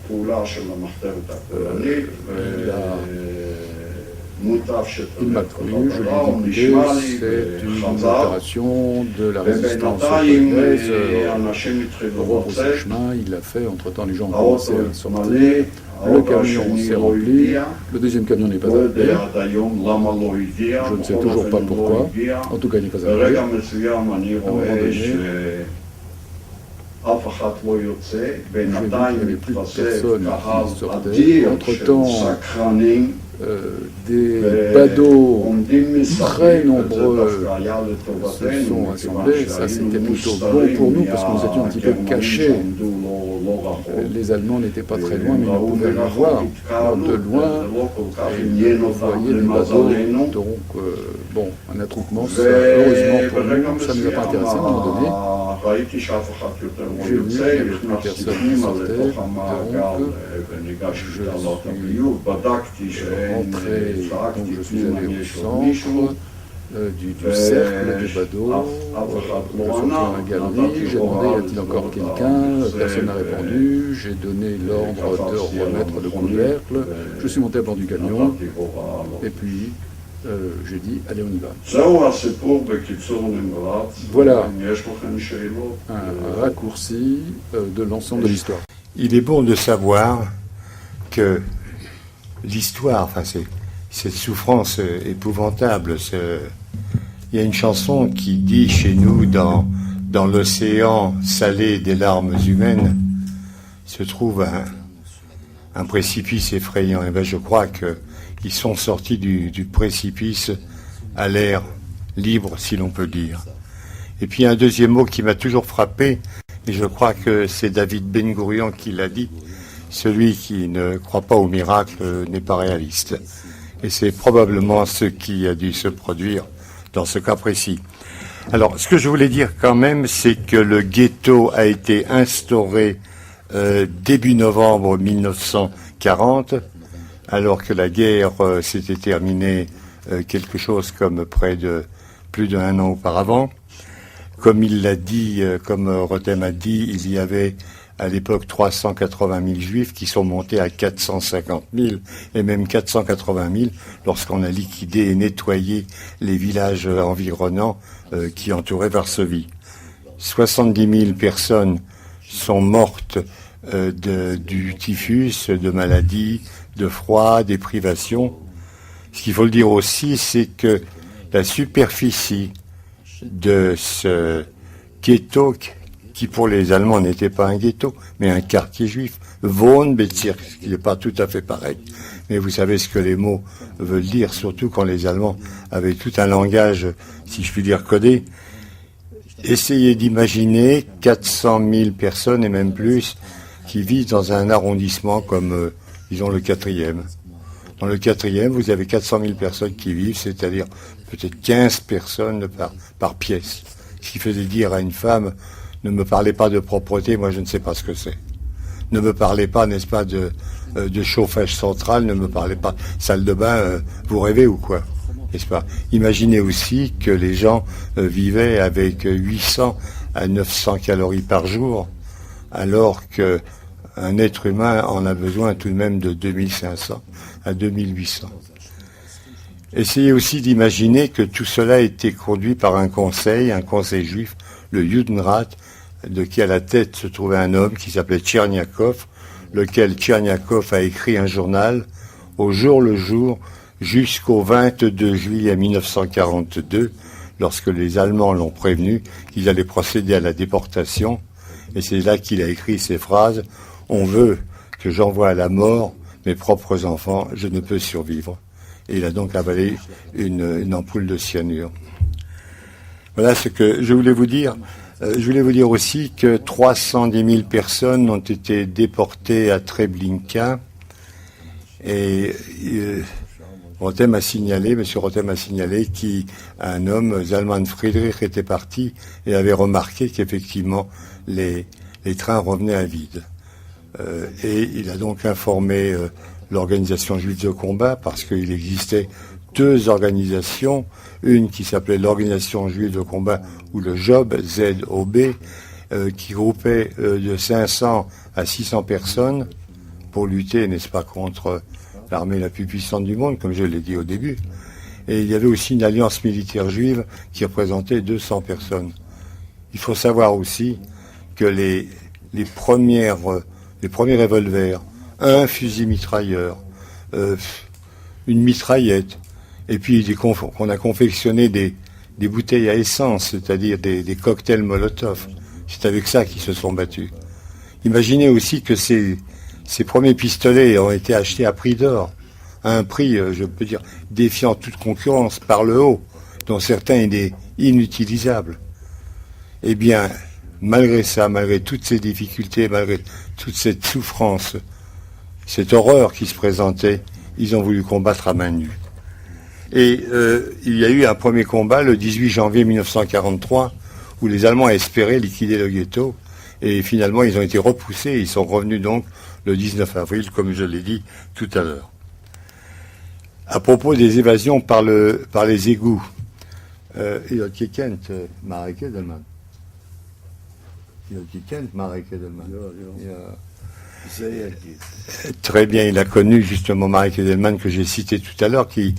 il m'a cru, je lui ai dit c'est une opération de la résistance polonaise, rebrousser chemin, il l'a fait, entre-temps les gens ont commencé à sortir. Le camion s'est rempli, le deuxième camion n'est pas arrivé, je ne sais toujours pas pourquoi, en tout cas il n'est pas arrivé. À un moment donné, j'ai vu qu'il n'y avait plus de personnes qui sortaient. Entre-temps, des badauds très nombreux se sont assemblés. Ça, c'était plutôt bon pour nous parce que nous étions un petit peu cachés. Les Allemands n'étaient pas très loin, mais ils ne pouvaient nous voir de loin. Et vous voyez des badauds. Donc, bon, un attroupement, heureusement pour nous, ça ne nous a pas intéressé à un moment donné. J'ai vu qu'il n'y avait plus personne qui sortait. Donc, je suis rentré, donc je suis allé au centre du cercle des badauds, je suis sorti dans la galerie, j'ai demandé y a-t-il encore quelqu'un, personne n'a répondu, j'ai donné l'ordre de remettre le couvercle, je suis monté à bord du camion, et puis j'ai dit, allez, on y va. Voilà Un raccourci de l'ensemble de l'histoire. Il est bon de savoir que l'histoire, enfin, cette souffrance épouvantable, il y a une chanson qui dit chez nous, dans l'océan salé des larmes humaines, se trouve un précipice effrayant. Et bien, je crois qu'ils sont sortis du précipice à l'air libre, si l'on peut dire. Et puis, un deuxième mot qui m'a toujours frappé, et je crois que c'est David Ben Gourion qui l'a dit, celui qui ne croit pas au miracle n'est pas réaliste. Et c'est probablement ce qui a dû se produire dans ce cas précis. Alors, ce que je voulais dire quand même, c'est que le ghetto a été instauré début novembre 1940, alors que la guerre s'était terminée quelque chose comme plus d'1 an auparavant. Comme il l'a dit, comme Rothem a dit, il y avait à l'époque 380 000 juifs qui sont montés à 450 000 et même 480 000 lorsqu'on a liquidé et nettoyé les villages environnants qui entouraient Varsovie. 70 000 personnes sont mortes du typhus, de maladies, de froid, des privations. Ce qu'il faut le dire aussi, c'est que la superficie de ce ghetto, qui pour les Allemands n'était pas un ghetto, mais un quartier juif, Wohnbezirk, qui n'est pas tout à fait pareil. Mais vous savez ce que les mots veulent dire, surtout quand les Allemands avaient tout un langage, si je puis dire, codé. Essayez d'imaginer 400 000 personnes et même plus qui vivent dans un arrondissement comme, disons, le 4e. Dans le 4e, vous avez 400 000 personnes qui vivent, c'est-à-dire peut-être 15 personnes par pièce. Ce qui faisait dire à une femme, ne me parlez pas de propreté, moi je ne sais pas ce que c'est. Ne me parlez pas, n'est-ce pas, de chauffage central, ne me parlez pas salle de bain, vous rêvez ou quoi, n'est-ce pas? Imaginez aussi que les gens vivaient avec 800 à 900 calories par jour, alors qu'un être humain en a besoin tout de même de 2500 à 2800. Essayez aussi d'imaginer que tout cela a été conduit par un conseil juif, le Judenrat, de qui à la tête se trouvait un homme qui s'appelait Tcherniakov, lequel Tcherniakov a écrit un journal au jour le jour jusqu'au 22 juillet 1942, lorsque les Allemands l'ont prévenu qu'ils allaient procéder à la déportation. Et c'est là qu'il a écrit ces phrases « On veut que j'envoie à la mort mes propres enfants, je ne peux survivre ». Et il a donc avalé une ampoule de cyanure. Voilà ce que je voulais vous dire. Je voulais vous dire aussi que 310 000 personnes ont été déportées à Treblinka. Et Rothem a signalé, M. Rothem a signalé qu'un homme, Zalman Friedrich, était parti et avait remarqué qu'effectivement les trains revenaient à vide. Et il a donc informé l'organisation juive de combat, parce qu'il existait 2 organisations, une qui s'appelait l'organisation juive de combat, ou le JOB, Z-O-B, qui groupait de 500 à 600 personnes pour lutter, n'est-ce pas, contre l'armée la plus puissante du monde, comme je l'ai dit au début. Et il y avait aussi une alliance militaire juive qui représentait 200 personnes. Il faut savoir aussi que les premiers revolvers, un fusil mitrailleur, une mitraillette, et puis on a confectionné des bouteilles à essence, c'est-à-dire des cocktails Molotov. C'est avec ça qu'ils se sont battus. Imaginez aussi que ces premiers pistolets ont été achetés à prix d'or, à un prix, je peux dire, défiant toute concurrence par le haut, dont certains étaient inutilisables. Eh bien, malgré ça, malgré toutes ces difficultés, malgré toute cette souffrance, cette horreur qui se présentait, ils ont voulu combattre à main nue. Et il y a eu un premier combat le 18 janvier 1943, où les Allemands espéraient liquider le ghetto, et finalement ils ont été repoussés, et ils sont revenus donc le 19 avril, comme je l'ai dit tout à l'heure. À propos des évasions par les égouts, il Très bien, il a connu justement Marek Edelman que j'ai cité tout à l'heure, qui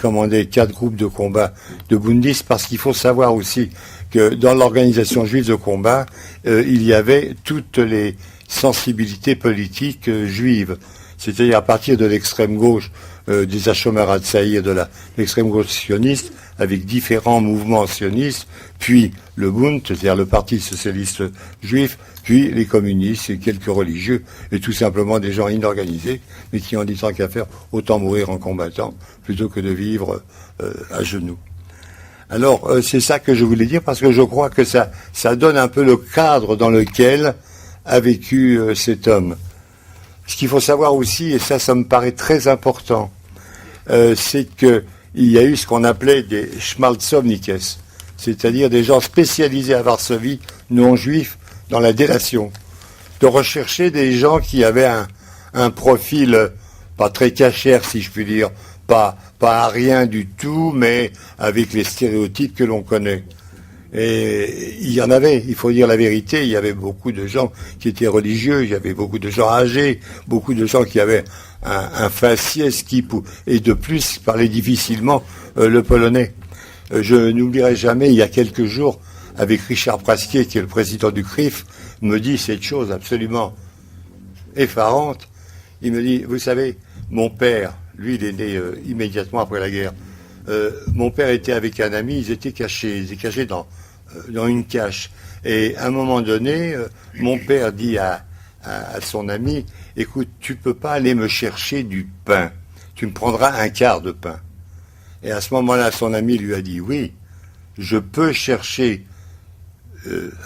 commandait 4 groupes de combat de Bundis, parce qu'il faut savoir aussi que dans l'organisation juive de combat, il y avait toutes les sensibilités politiques juives, c'est-à-dire à partir de l'extrême gauche des Hashomer Hatzaïr, de l'extrême gauche sioniste, avec différents mouvements sionistes, puis le Bund, c'est-à-dire le Parti socialiste juif, puis les communistes et quelques religieux, et tout simplement des gens inorganisés, mais qui ont dit tant qu'à faire, autant mourir en combattant, plutôt que de vivre à genoux. Alors, c'est ça que je voulais dire, parce que je crois que ça donne un peu le cadre dans lequel a vécu cet homme. Ce qu'il faut savoir aussi, et ça me paraît très important, c'est qu'il y a eu ce qu'on appelait des schmaltzovnikes, c'est-à-dire des gens spécialisés à Varsovie, non juifs, dans la délation, de rechercher des gens qui avaient un profil pas très cachère, si je puis dire, pas arien du tout, mais avec les stéréotypes que l'on connaît. Et il y en avait, il faut dire la vérité, il y avait beaucoup de gens qui étaient religieux, il y avait beaucoup de gens âgés, beaucoup de gens qui avaient un faciès et de plus parlaient difficilement le polonais. Je n'oublierai jamais, il y a quelques jours, avec Richard Praskier, qui est le président du CRIF, me dit cette chose absolument effarante. Il me dit, vous savez, mon père, lui il est né immédiatement après la guerre, mon père était avec un ami, ils étaient cachés dans une cache. Et à un moment donné, mon père dit à son ami, écoute, tu peux pas aller me chercher du pain, tu me prendras un quart de pain. Et à ce moment-là, son ami lui a dit, oui, je peux chercher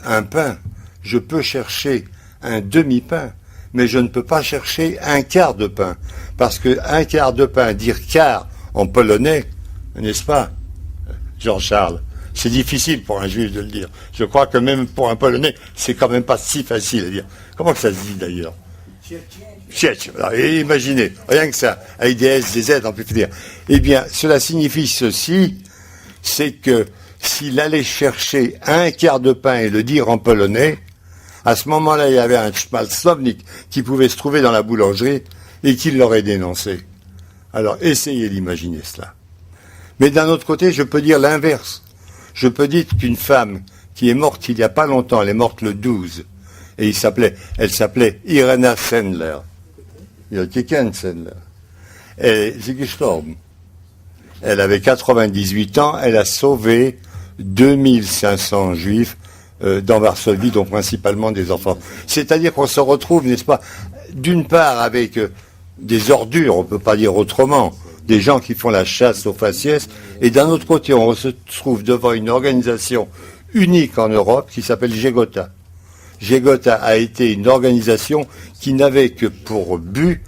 un pain, je peux chercher un demi-pain, mais je ne peux pas chercher un quart de pain. Parce que un quart de pain, dire quart en polonais, n'est-ce pas, Jean-Charles? C'est difficile pour un juif de le dire. Je crois que même pour un polonais, c'est quand même pas si facile à dire. Comment que ça se dit d'ailleurs? Tchétch. Et imaginez, rien que ça, avec des S, des Z, on peut dire. Eh bien, cela signifie ceci, c'est que s'il allait chercher un quart de pain et le dire en polonais, à ce moment-là, il y avait un schmaltzovnik qui pouvait se trouver dans la boulangerie et qui l'aurait dénoncé. Alors, essayez d'imaginer cela. Mais d'un autre côté, je peux dire l'inverse. Je peux dire qu'une femme qui est morte il n'y a pas longtemps, elle est morte le 12, et elle s'appelait Irena Sendler. Sendler. Elle est gestorben. Elle avait 98 ans, elle a sauvé 2500 juifs dans Varsovie, dont principalement des enfants. C'est-à-dire qu'on se retrouve, n'est-ce pas, d'une part avec des ordures, on ne peut pas dire autrement, des gens qui font la chasse aux faciès, et d'un autre côté, on se trouve devant une organisation unique en Europe qui s'appelle Zegota. Zegota a été une organisation qui n'avait que pour but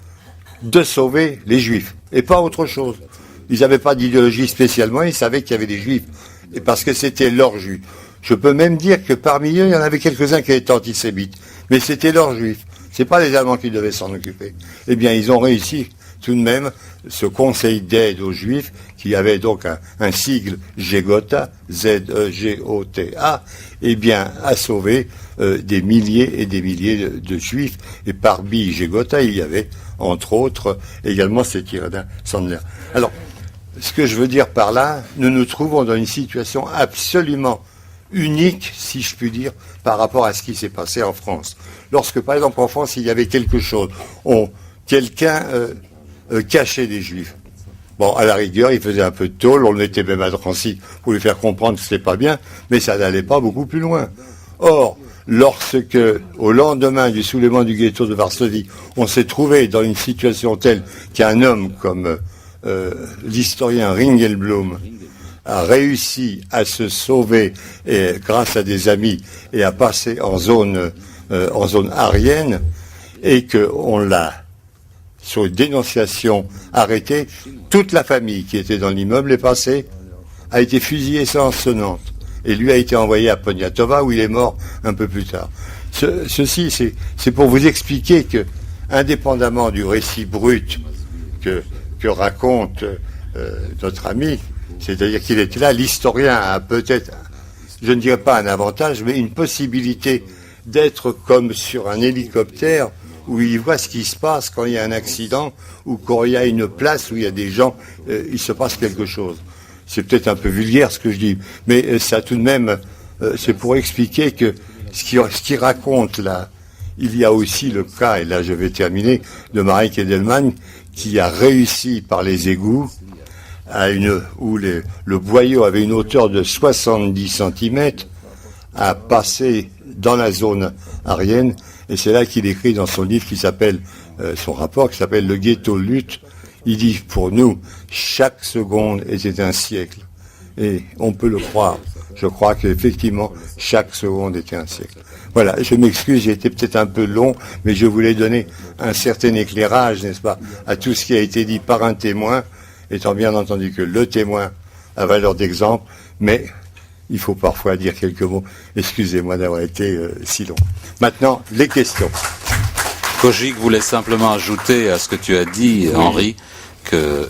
de sauver les Juifs, et pas autre chose. Ils n'avaient pas d'idéologie spécialement, ils savaient qu'il y avait des Juifs, et parce que c'était leurs Juifs. Je peux même dire que parmi eux, il y en avait quelques-uns qui étaient antisémites, mais c'était leurs Juifs. C'est pas les Allemands qui devaient s'en occuper. Eh bien, ils ont réussi tout de même, ce conseil d'aide aux Juifs, qui avait donc un sigle Zegota, Z-E-G-O-T-A, eh bien, a sauvé des milliers et des milliers de Juifs. Et parmi Zegota, il y avait, entre autres, également cette Irena Sandler. Alors, ce que je veux dire par là, nous nous trouvons dans une situation absolument unique, si je puis dire, par rapport à ce qui s'est passé en France. Lorsque, par exemple, en France, il y avait quelque chose, quelqu'un cachait des Juifs. Bon, à la rigueur, il faisait un peu de tôle, on était même à Drancy pour lui faire comprendre que c'était pas bien, mais ça n'allait pas beaucoup plus loin. Or, lorsque, au lendemain du soulèvement du ghetto de Varsovie, on s'est trouvé dans une situation telle qu'un homme comme l'historien Ringelblum a réussi à se sauver grâce à des amis et à passer en zone aryenne, et qu'on l'a, sur une dénonciation, arrêté, toute la famille qui était dans l'immeuble est passée, a été fusillée sans sonnante. Et lui a été envoyé à Poniatova, où il est mort un peu plus tard. Ceci, c'est pour vous expliquer que, indépendamment du récit brut que raconte notre ami, c'est-à-dire qu'il était là, l'historien a peut-être, je ne dirais pas un avantage, mais une possibilité d'être comme sur un hélicoptère où il voit ce qui se passe quand il y a un accident ou quand il y a une place où il y a des gens, il se passe quelque chose. C'est peut-être un peu vulgaire ce que je dis, mais ça tout de même, c'est pour expliquer que ce qu'il raconte là, il y a aussi le cas, et là je vais terminer, de Marie Edelman qui a réussi par les égouts où le boyau avait une hauteur de 70 cm à passer dans la zone aryenne, et c'est là qu'il écrit dans son livre qui s'appelle, son rapport qui s'appelle Le ghetto lutte. Il dit, pour nous, chaque seconde était un siècle. Et on peut le croire. Je crois qu'effectivement, chaque seconde était un siècle. Voilà, je m'excuse, j'ai été peut-être un peu long, mais je voulais donner un certain éclairage, n'est-ce pas, à tout ce qui a été dit par un témoin, étant bien entendu que le témoin a valeur d'exemple, mais il faut parfois dire quelques mots. Excusez-moi d'avoir été si long. Maintenant, les questions. Kojik voulait simplement ajouter à ce que tu as dit, Henri, que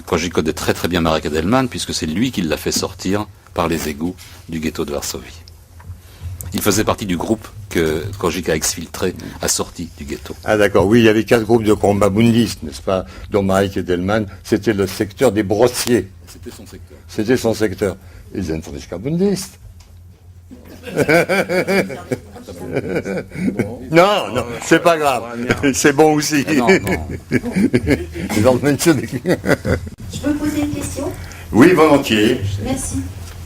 Kojik connaît très très bien Marek Edelman, puisque c'est lui qui l'a fait sortir par les égouts du ghetto de Varsovie. Il faisait partie du groupe que Kojik a exfiltré, a sorti du ghetto. Ah d'accord, oui, il y avait 4 groupes de combat bundistes, n'est-ce pas, dont Marek Edelman, c'était le secteur des brossiers. C'était son secteur. C'était son secteur. Ils sind nicht bundistes. Non, non, c'est pas grave. C'est bon aussi. Non. Je peux poser une question? Oui, volontiers. Merci.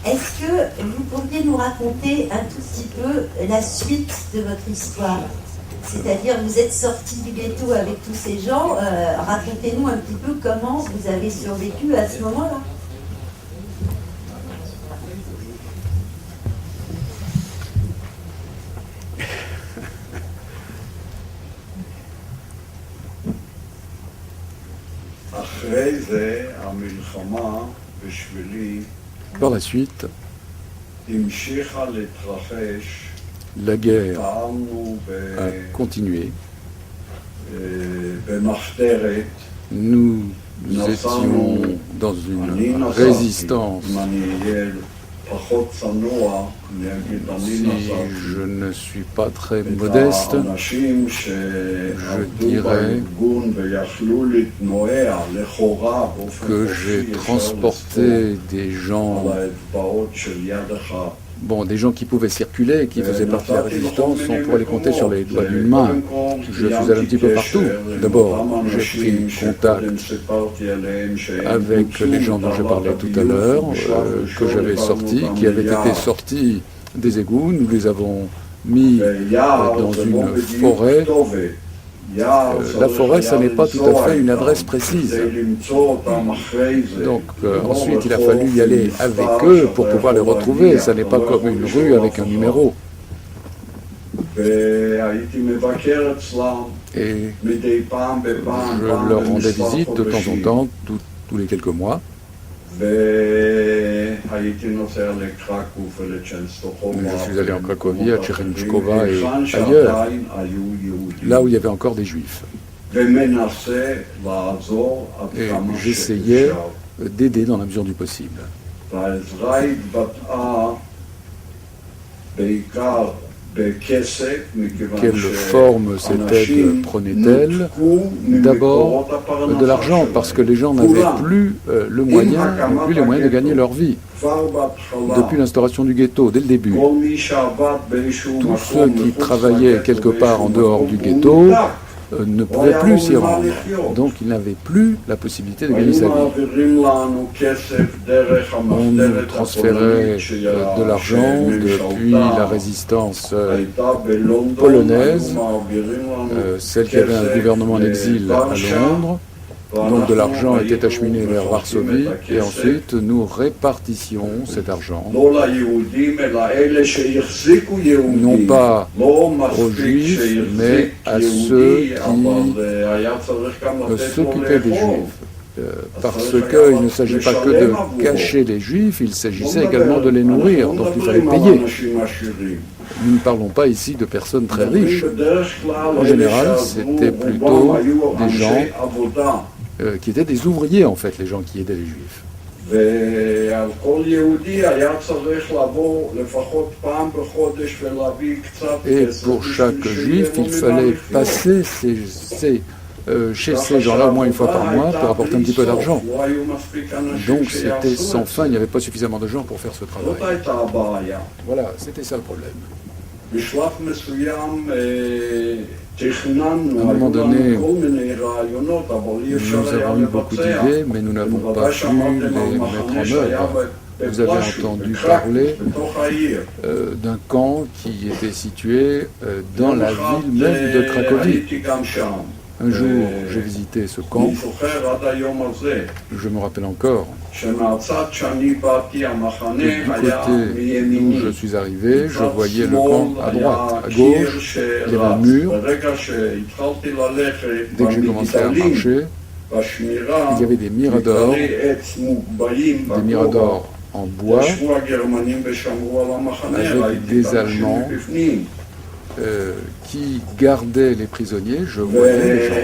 Est-ce que vous pourriez nous raconter un tout petit peu la suite de votre histoire? C'est-à-dire, vous êtes sorti du ghetto avec tous ces gens. Racontez-nous un petit peu comment vous avez survécu à ce moment-là. Par la suite, la guerre a continué. Nous étions dans une résistance. Si je ne suis pas très modeste, je dirais que j'ai transporté des gens, des gens qui pouvaient circuler, qui faisaient partie de la résistance, on pourrait les compter sur les doigts d'une main. Je suis allé un petit peu partout. D'abord, j'ai pris contact avec les gens dont je parlais tout à l'heure, que j'avais sortis, qui avaient été sortis des égouts. Nous les avons mis dans une forêt. La forêt, ça n'est pas tout à fait une adresse précise. Donc ensuite, il a fallu y aller avec eux pour pouvoir les retrouver. Ça n'est pas comme une rue avec un numéro. Et je leur rendais visite de temps en temps, tous les quelques mois. Je suis allé en Cracovie, à Tchernigova et ailleurs, là où il y avait encore des juifs. Et j'essayais d'aider dans la mesure du possible. Quelle forme cette aide prenait-elle? D'abord de l'argent, parce que les gens n'avaient plus les moyens de gagner leur vie. Depuis l'instauration du ghetto, dès le début, tous ceux qui travaillaient quelque part en dehors du ghetto ne pouvaient plus s'y rendre. Donc ils n'avaient plus la possibilité de gagner sa vie. On nous transférait de l'argent depuis la résistance polonaise, celle qui avait un gouvernement en exil à Londres. Donc de l'argent était acheminé vers Varsovie et ensuite nous répartissions cet argent, non pas aux juifs, mais à ceux qui s'occupaient des juifs. Parce qu'il ne s'agit pas que de cacher les juifs, il s'agissait également de les nourrir, donc il fallait payer. Nous ne parlons pas ici de personnes très riches. En général, c'était plutôt des gens qui étaient des ouvriers, en fait, les gens qui aidaient les juifs. Et pour chaque juif, il fallait passer chez ces gens-là au moins une fois par mois pour apporter un petit peu d'argent. Donc c'était sans fin, il n'y avait pas suffisamment de gens pour faire ce travail. Voilà, c'était ça le problème. À un moment donné, nous avons eu beaucoup d'idées, mais nous n'avons pas pu les mettre en œuvre. Vous avez entendu parler d'un camp qui était situé dans la ville même de Cracovie. Un jour, j'ai visité ce camp. Je me rappelle encore. Et du côté où je suis arrivé, je voyais le camp à droite. À gauche, il y avait un mur. Dès que j'ai commencé à marcher, il y avait des miradors en bois, avec des Allemands qui gardaient les prisonniers. Je voyais les gens.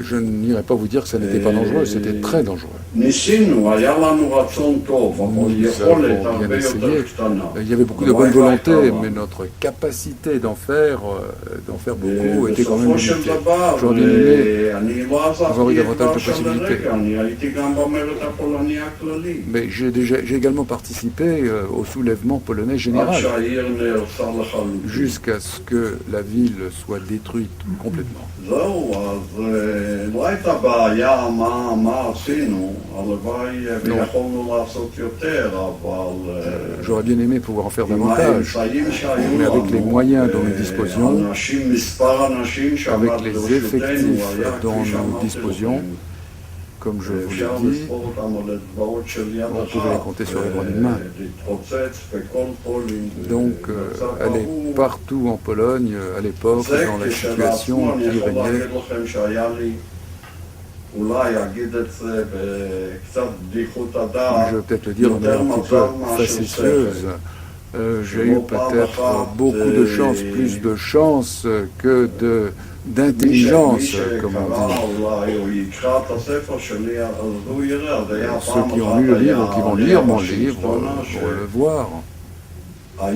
Je n'irai pas vous dire que ça n'était pas dangereux, c'était très dangereux. Nous avons bien essayé. Il y avait beaucoup de bonne volonté, mais notre capacité d'en faire beaucoup était quand même limitée. J'aurais bien aimé avoir eu davantage de possibilités. Mais j'ai également participé au soulèvement polonais général, jusqu'à ce que la ville soit détruite complètement. J'aurais bien aimé pouvoir en faire davantage, mais avec les moyens dont nous disposions, avec les effectifs dont nous disposions, comme je vous l'ai dit, on pouvait les compter sur les doigts d'une main. Donc, aller partout en Pologne, à l'époque, dans la situation qui régnait, je vais peut-être le dire de manière un petit peu facétieuse, j'ai eu peut-être beaucoup de chance, plus de chance que d'intelligence, comme on dit. Ceux qui ont lu le livre, qui vont lire mon livre, vont le voir. À un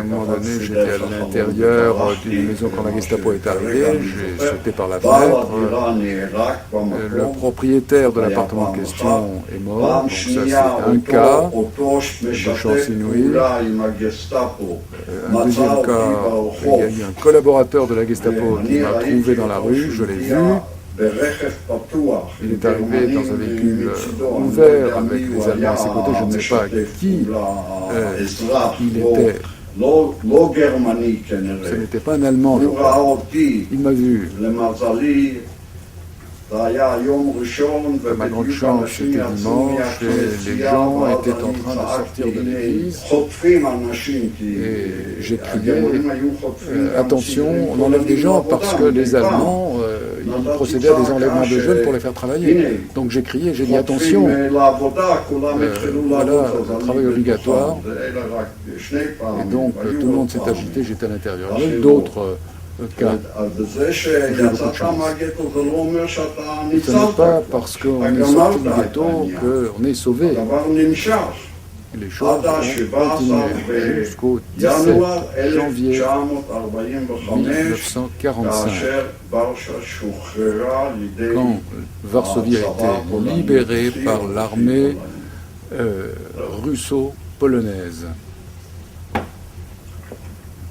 moment donné, j'étais à l'intérieur d'une maison quand la Gestapo est arrivée, j'ai sauté par la fenêtre. Le propriétaire de l'appartement en question est mort, donc ça c'est un cas de chance inouïe. Un deuxième cas, il y a eu un collaborateur de la Gestapo qui m'a trouvé dans la rue, je l'ai vu. Il est arrivé dans un véhicule ouvert avec les Allemands à ses côtés, je ne sais pas qui il était. Ce n'était pas un Allemand, je crois. Il m'a vu. Ma grande chance, c'était dimanche et les gens étaient en train de sortir de l'église et j'ai crié attention, on enlève des gens parce que les Allemands ils procédaient à des enlèvements de jeunes pour les faire travailler. Donc j'ai crié, j'ai dit attention, voilà, un travail obligatoire. Et donc tout le monde s'est agité, j'étais à l'intérieur. Il y a eu d'autres cas. J'ai beaucoup de chance. Et ce n'est pas parce qu'on est sorti du ghetto qu'on est sauvé. Les choses vont continuer jusqu'au 17 janvier 1945, quand Varsovie a été libérée par l'armée russo-polonaise.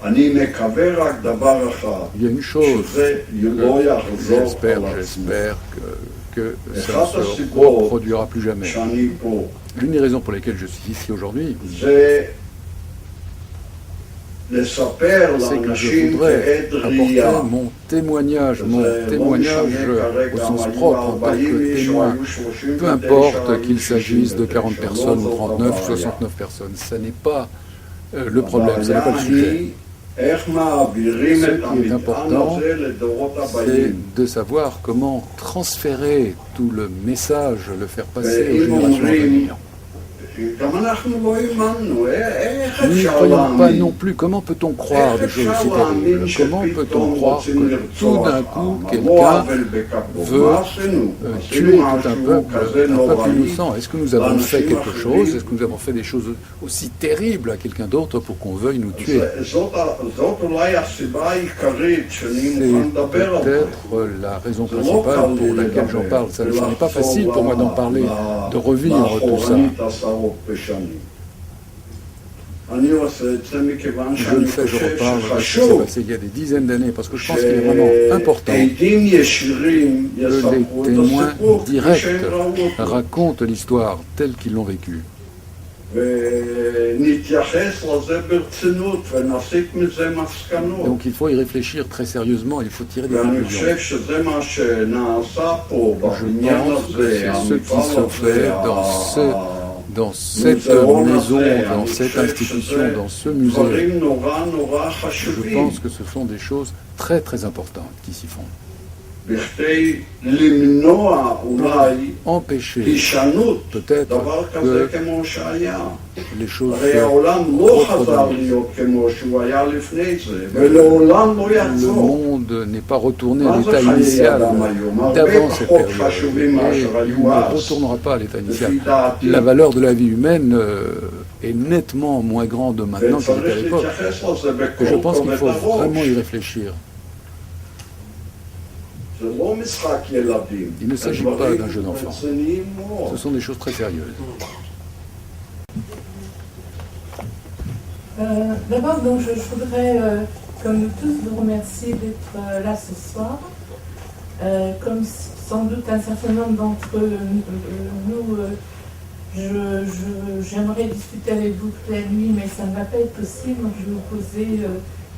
Il y a une chose, j'espère que ça ne se reproduira plus jamais. L'une des raisons pour lesquelles je suis ici aujourd'hui, c'est que je voudrais apporter mon témoignage au sens propre, en tant que témoin. Peu importe qu'il s'agisse de 40 personnes, ou 39, 69 personnes, ce n'est pas le problème, ce n'est pas le sujet. Ce qui est important, c'est de savoir comment transférer tout le message, le faire passer aux générations à venir. Nous n'y croyons pas non plus. Comment peut-on croire des choses aussi terribles? Comment peut-on croire que tout d'un coup, quelqu'un veut tuer tout un peuple innocent? Est-ce que nous avons fait quelque chose? Est-ce que nous avons fait des choses aussi terribles à quelqu'un d'autre pour qu'on veuille nous tuer? C'est peut-être la raison principale pour laquelle j'en parle. Ce n'est pas facile pour moi d'en parler, de revivre tout ça. Je le fais, je reparle de ce qui s'est passé il y a des dizaines d'années, parce que je pense qu'il est vraiment important que les témoins directs racontent l'histoire telle qu'ils l'ont vécue. Donc il faut y réfléchir très sérieusement, il faut tirer des conclusions. Je pense que c'est ce qui se fait dans cette maison, dans cette institution, dans ce musée. Je pense que ce sont des choses très très importantes qui s'y font. Empêcher peut-être que les choses se le monde n'est pas retourné à l'état initial d'avant cette période, et il ne retournera pas à l'état initial. La valeur de la vie humaine est nettement moins grande maintenant qu'elle était à l'époque. Et je pense qu'il faut vraiment y réfléchir. Il ne s'agit pas d'un jeune enfant. Ce sont des choses très sérieuses. D'abord, donc, je voudrais, comme nous tous, vous remercier d'être là ce soir. Comme sans doute un certain nombre d'entre nous, j'aimerais discuter avec vous toute la nuit, mais ça ne va pas être possible. Donc, je vais vous poser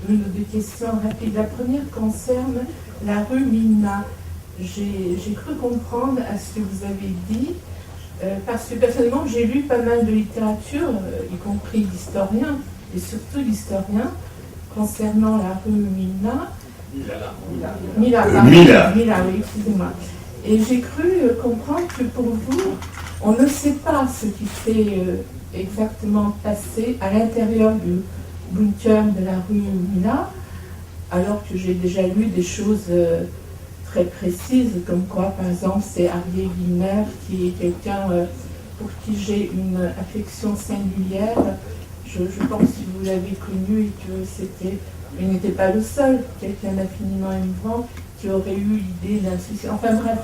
une ou deux questions rapides. La première concerne la rue Mina. J'ai cru comprendre à ce que vous avez dit, parce que personnellement j'ai lu pas mal de littérature, y compris d'historiens, et surtout d'historiens, concernant la rue Mina. Mila, oui, excusez-moi. Et j'ai cru comprendre que pour vous, on ne sait pas ce qui s'est exactement passé à l'intérieur du bunker de la rue Mina, alors que j'ai déjà lu des choses très précises, comme quoi, par exemple, c'est Arié Guilmer, qui est quelqu'un pour qui j'ai une affection singulière. Je pense que vous l'avez connu et que il n'était pas le seul, quelqu'un d'infiniment émouvant qui aurait eu l'idée d'un suicide. Enfin bref,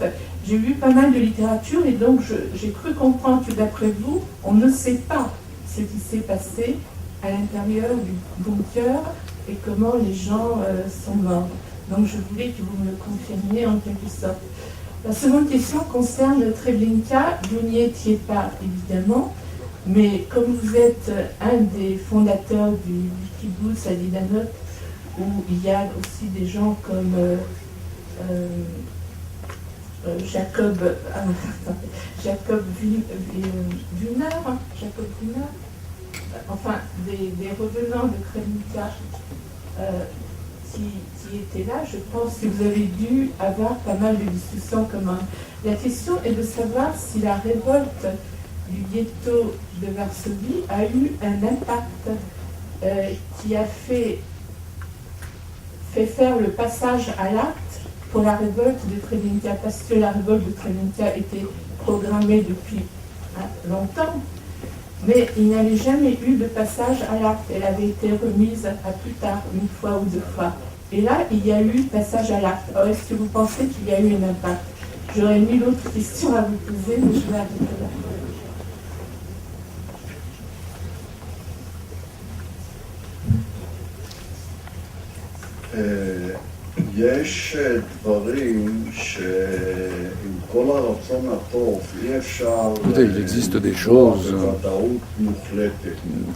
j'ai lu pas mal de littérature et donc j'ai cru comprendre que d'après vous, on ne sait pas ce qui s'est passé à l'intérieur du bunker et comment les gens sont morts. Donc je voulais que vous me le confirmiez en quelque sorte. La seconde question concerne Treblinka. Vous n'y étiez pas évidemment, mais comme vous êtes un des fondateurs du kibbutz à Didanot, où il y a aussi des gens comme Jacob Wiener, enfin des revenants de Treblinka qui étaient là. Je pense que vous avez dû avoir pas mal de discussions communes. La question est de savoir si la révolte du ghetto de Varsovie a eu un impact qui a fait faire le passage à l'acte pour la révolte de Treblinka, parce que la révolte de Treblinka était programmée depuis longtemps, mais il n'y avait jamais eu de passage à l'acte. Elle avait été remise à plus tard, une fois ou deux fois. Et là, il y a eu passage à l'acte. Alors, est-ce que vous pensez qu'il y a eu un impact? J'aurais mille autres questions à vous poser, mais je vais arrêter là. Écoutez, il existe des choses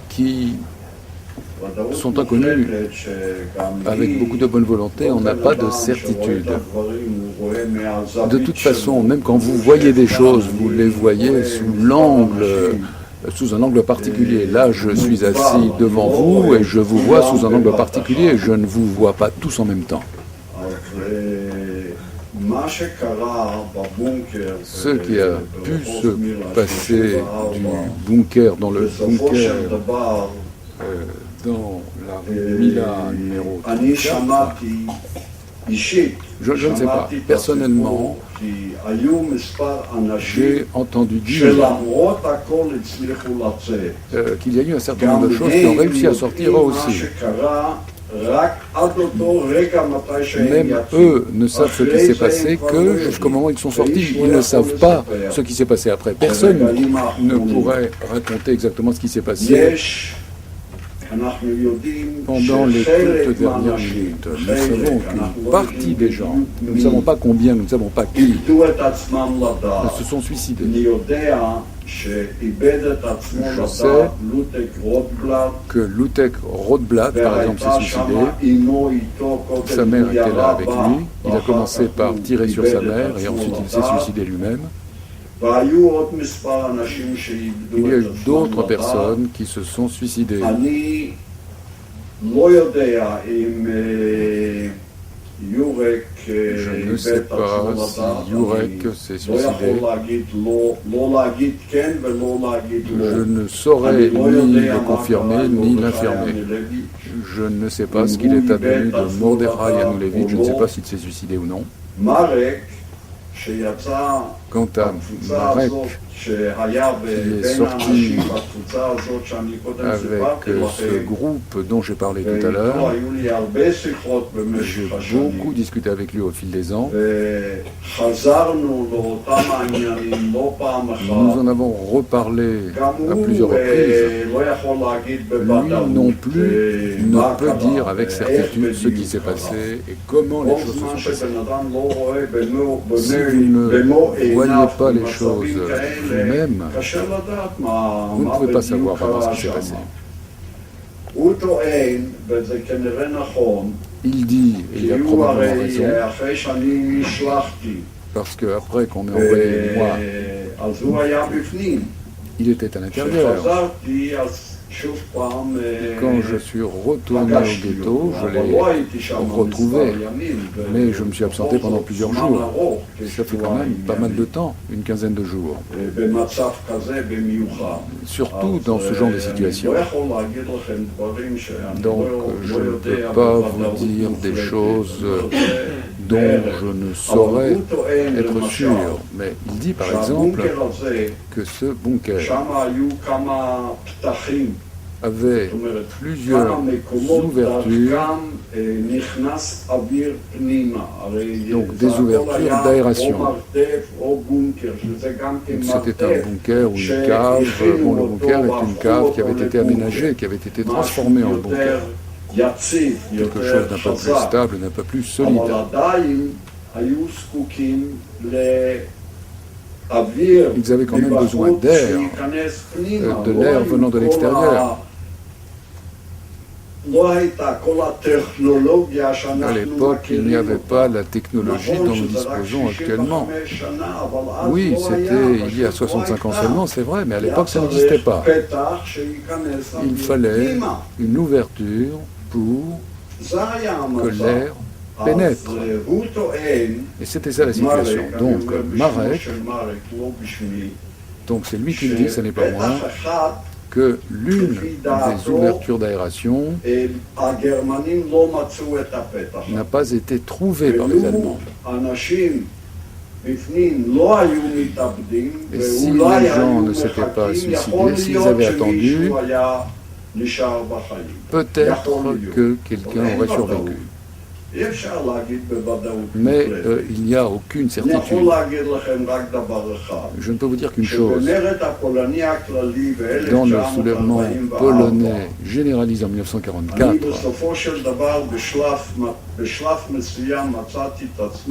qui sont inconnues. Avec beaucoup de bonne volonté, on n'a pas de certitude. De toute façon, même quand vous voyez des choses, vous les voyez sous un angle particulier. Là, je suis assis devant vous et je vous vois sous un angle particulier. Je ne vous vois pas tous en même temps. Ce qui a pu se passer du bunker dans le bunker dans la rue Mila numéro 34, je ne sais pas. Personnellement, j'ai entendu dire qu'il y a eu un certain nombre de choses qui ont réussi à sortir eux aussi. Même eux ne savent ce qui s'est passé que jusqu'au moment où ils sont sortis. Ils ne savent pas ce qui s'est passé après. Personne ne pourrait raconter exactement ce qui s'est passé pendant les toutes dernières minutes. Nous savons qu'une partie des gens, nous ne savons pas combien, nous ne savons pas qui, se sont suicidés. Je sais que Lutek Rothblatt, par exemple, s'est suicidé. Sa mère était là avec lui. Il a commencé par tirer sur sa mère et ensuite il s'est suicidé lui-même. Il y a eu d'autres personnes qui se sont suicidées. Je ne sais pas si Jurek s'est suicidé. Je ne saurais ni le confirmer ni l'infirmer. Je ne sais pas ce qu'il est advenu de Mordechai Yanulevitch. Je ne sais pas s'il s'est suicidé ou non. Quant à Marek, qui est sorti avec ce groupe dont j'ai parlé tout à l'heure, j'ai beaucoup discuté avec lui au fil des ans. Nous en avons reparlé à plusieurs reprises. Lui non plus ne peut dire avec certitude ce qui s'est passé et comment les choses se sont passées. Si vous ne voyez pas les choses vous-même, vous ne pouvez pas savoir vraiment ce qui s'est passé. Il dit, et il a probablement raison, parce qu'après qu'on m'ait envoyé moi, il était à l'intérieur. Quand je suis retourné au ghetto, je l'ai retrouvé, mais je me suis absenté pendant plusieurs jours. Ça fait quand même pas mal de temps, une quinzaine de jours. Surtout dans ce genre de situation. Donc je ne peux pas vous dire des choses dont je ne saurais être sûr. Mais il dit par exemple que ce bunker avait plusieurs ouvertures, donc des ouvertures d'aération. C'était un bunker ou une cave. Bon, le bunker est une cave qui avait été aménagée, qui avait été transformée en bunker. Quelque chose d'un peu plus stable, d'un peu plus solide. Ils avaient quand même besoin d'air, de l'air venant de l'extérieur. À l'époque, il n'y avait pas la technologie dont nous disposons actuellement. Oui, c'était il y a 65 ans seulement, c'est vrai, mais à l'époque, ça n'existait pas. Il fallait une ouverture pour que l'air pénètre. Et c'était ça la situation. Donc, Marek, donc c'est lui qui le dit, ce n'est pas moi, que l'une des ouvertures d'aération n'a pas été trouvée par les Allemands. Et si les gens ne s'étaient pas suicidés, s'ils avaient attendu, peut-être que quelqu'un aurait survécu. Mais il n'y a aucune certitude. Je ne peux vous dire qu'une chose. Dans le soulèvement polonais généralisé en 1944,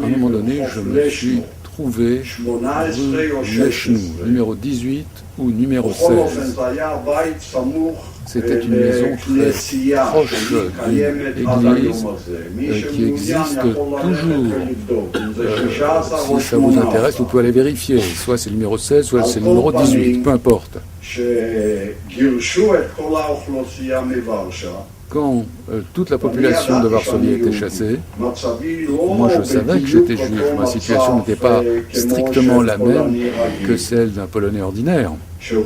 à un moment donné, je me suis trouvé rue Lechnou, numéro 18 ou numéro 16. C'était une maison très proche d'une église qui existe toujours. Si ça vous intéresse, vous pouvez aller vérifier. Soit c'est le numéro 16, soit c'est le numéro 18, peu importe. quand toute la population de Varsovie a été chassée, moi je savais que j'étais juif. Ma situation n'était pas strictement la même que celle d'un Polonais ordinaire, qui était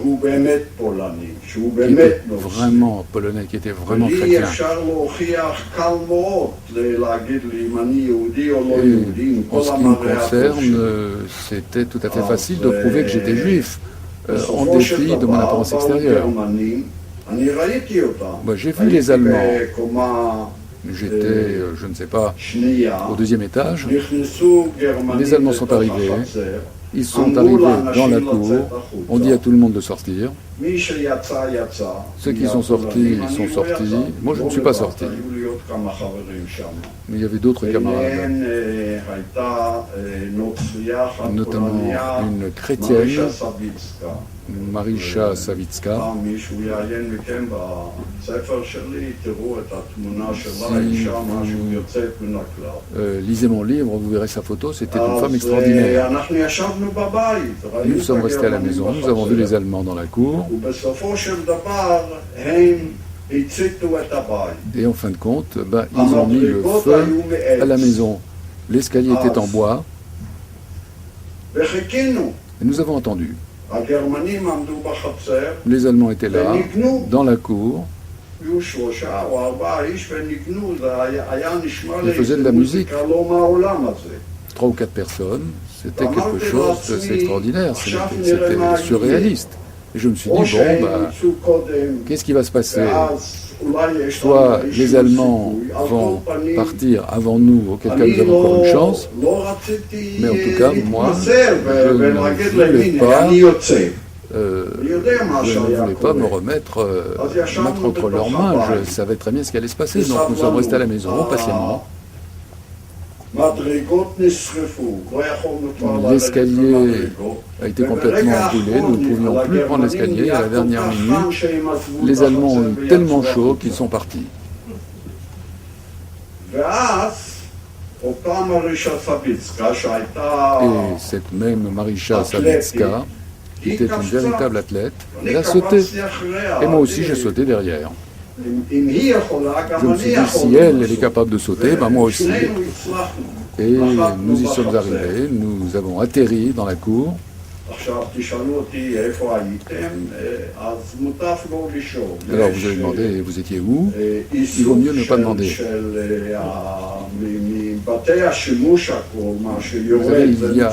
vraiment polonais, qui était vraiment chrétien. Et en ce qui me concerne, c'était tout à fait facile de prouver que j'étais juif, en dépit de mon apparence extérieure. Moi, j'ai vu les Allemands. J'étais, je ne sais pas, au deuxième étage. Les Allemands sont arrivés. Ils sont arrivés dans la cour. On dit à tout le monde de sortir. Ceux qui sont sortis, ils sont sortis. Moi, je ne suis pas sorti. Mais il y avait d'autres camarades. Notamment une chrétienne, Marisha Savitska. Lisez mon livre, vous verrez sa photo, c'était une femme extraordinaire. Nous sommes restés à la maison, nous avons vu les Allemands dans la cour. Et en fin de compte, ils ont mis le feu à la maison. L'escalier était en bois. Et nous avons entendu. Les Allemands étaient là, dans la cour. Ils faisaient de la musique. 3 ou 4 personnes. C'était quelque chose d'assez extraordinaire. C'était surréaliste. Et je me suis dit, qu'est-ce qui va se passer? Soit les Allemands vont partir avant nous, auquel cas nous avons encore une chance, mais en tout cas, moi, je ne voulais pas me remettre entre leurs mains. Je savais très bien ce qui allait se passer, donc nous sommes restés à la maison, patiemment. L'escalier a été complètement brûlé, nous ne pouvions plus prendre l'escalier, et à la dernière minute, les Allemands ont eu tellement chaud qu'ils sont partis. Et cette même Marisha Savitska, qui était une véritable athlète, elle a sauté. Et moi aussi, j'ai sauté derrière. Je me suis dit, si elle est capable de sauter, moi aussi. Et nous y sommes arrivés, nous avons atterri dans la cour. Alors vous avez demandé, vous étiez où? Il vaut mieux ne pas demander. Vous savez, il y a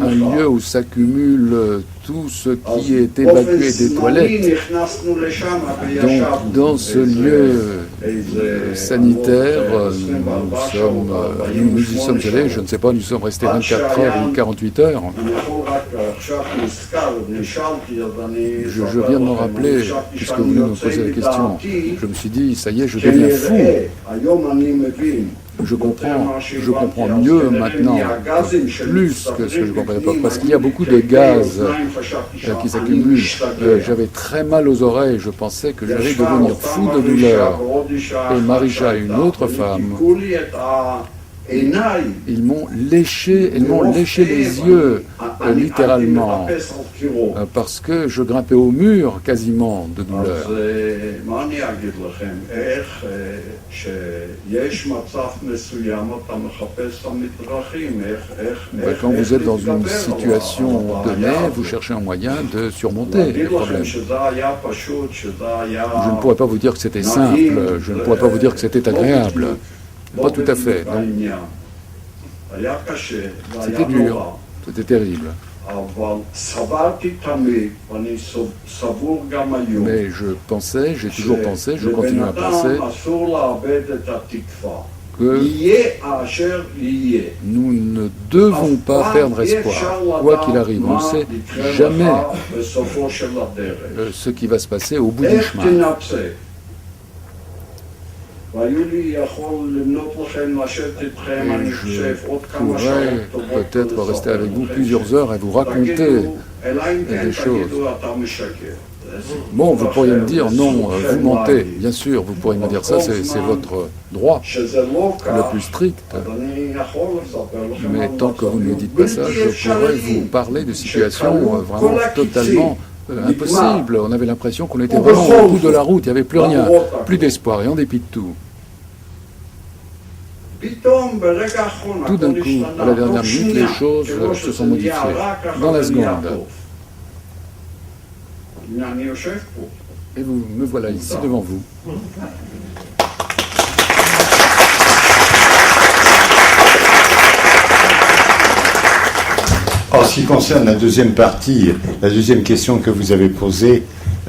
un lieu où s'accumule tout ce qui est évacué des toilettes. Donc, dans ce lieu sanitaire, nous y sommes allés, je ne sais pas, nous sommes restés 24 heures ou 48 heures. Je viens de me rappeler, puisque vous venez me poser la question, je me suis dit, ça y est, je deviens fou. Je comprends mieux maintenant, plus que ce que je comprenais pas, parce qu'il y a beaucoup de gaz qui s'accumulent. J'avais très mal aux oreilles, je pensais que j'allais devenir fou de douleur. Et Marisha et une autre femme, ils m'ont léché les yeux, littéralement, parce que je grimpais au mur quasiment de douleur. Quand vous êtes dans une situation donnée, vous cherchez un moyen de surmonter les problèmes. Je ne pourrais pas vous dire que c'était simple, je ne pourrais pas vous dire que c'était agréable. Pas tout à fait, non. C'était dur, c'était terrible. Mais je pensais, j'ai toujours pensé, je continue à penser que nous ne devons pas perdre espoir, quoi qu'il arrive. On ne sait jamais ce qui va se passer au bout du chemin. Et je pourrais peut-être rester avec vous plusieurs heures et vous raconter des choses. Bon, vous pourriez me dire, non, vous mentez. Bien sûr, vous pourriez me dire ça, c'est votre droit le plus strict. Mais tant que vous ne me dites pas ça, je pourrais vous parler de situations vraiment totalement impossible. On avait l'impression qu'on était vraiment au bout de la route, il n'y avait plus rien, plus d'espoir, et en dépit de tout. Tout d'un coup, à la dernière minute, les choses se sont modifiées. Dans la seconde. Et vous me voilà ici devant vous. En ce qui concerne la deuxième partie, la deuxième question que vous avez posée,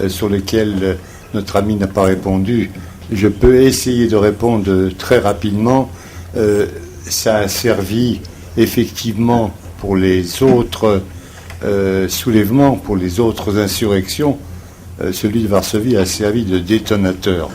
sur laquelle notre ami n'a pas répondu, je peux essayer de répondre très rapidement. Ça a servi effectivement pour les autres soulèvements, pour les autres insurrections. Celui de Varsovie a servi de détonateur.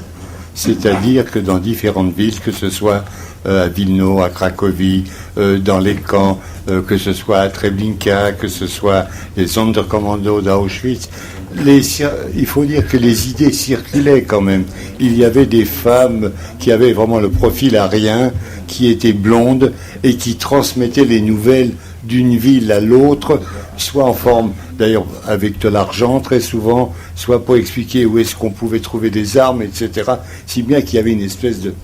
C'est-à-dire que dans différentes villes, que ce soit à Wilno, à Cracovie, dans les camps, que ce soit à Treblinka, que ce soit les Sonderkommando d'Auschwitz, il faut dire que les idées circulaient quand même. Il y avait des femmes qui avaient vraiment le profil arien, qui étaient blondes et qui transmettaient les nouvelles d'une ville à l'autre, soit en forme, d'ailleurs avec de l'argent très souvent, soit pour expliquer où est-ce qu'on pouvait trouver des armes, etc. Si bien qu'il y avait une espèce de,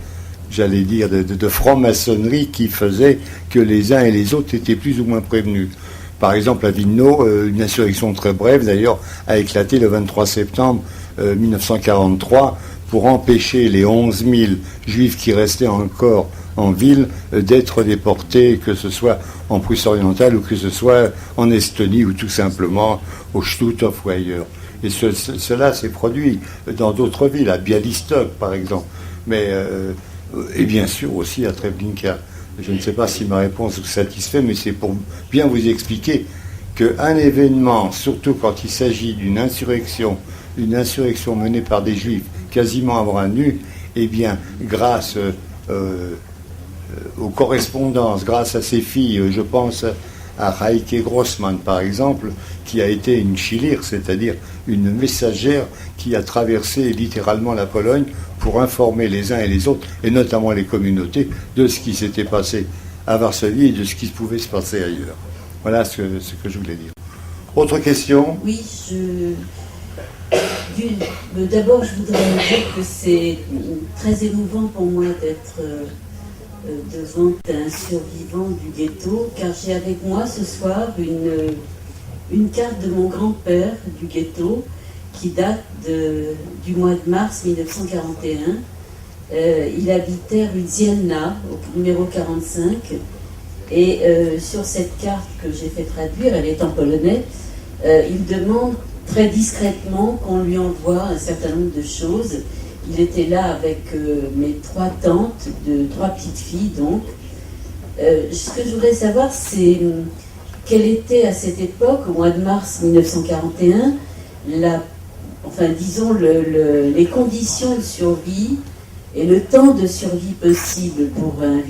j'allais dire, de franc-maçonnerie qui faisait que les uns et les autres étaient plus ou moins prévenus. Par exemple, à Wilno, une insurrection très brève, d'ailleurs, a éclaté le 23 septembre 1943 pour empêcher les 11 000 juifs qui restaient encore en ville d'être déportés, que ce soit en Prusse orientale ou que ce soit en Estonie ou tout simplement au Stutthof ou ailleurs. Et cela s'est produit dans d'autres villes, à Bialystok par exemple, mais et bien sûr aussi à Treblinka. Je ne sais pas si ma réponse vous satisfait, mais c'est pour bien vous expliquer qu'un événement, surtout quand il s'agit d'une insurrection menée par des juifs quasiment à bras nus, eh bien, grâce aux correspondances, grâce à ses filles, je pense à Heike Grossmann par exemple, qui a été une Schiller, c'est-à-dire une messagère qui a traversé littéralement la Pologne pour informer les uns et les autres, et notamment les communautés, de ce qui s'était passé à Varsovie et de ce qui pouvait se passer ailleurs. Voilà ce que je voulais dire. Autre question ? Oui, d'abord je voudrais dire que c'est très émouvant pour moi d'être devant un survivant du ghetto, car j'ai avec moi ce soir une carte de mon grand-père du ghetto qui date du mois de mars 1941. Il habitait rue Dzielna, au numéro 45, et sur cette carte que j'ai fait traduire, elle est en polonais, il demande très discrètement qu'on lui envoie un certain nombre de choses. Il était là avec mes 3 tantes, 3 petites filles donc. Ce que je voudrais savoir, c'est quelle était à cette époque, au mois de mars 1941, les conditions de survie et le temps de survie possible pour un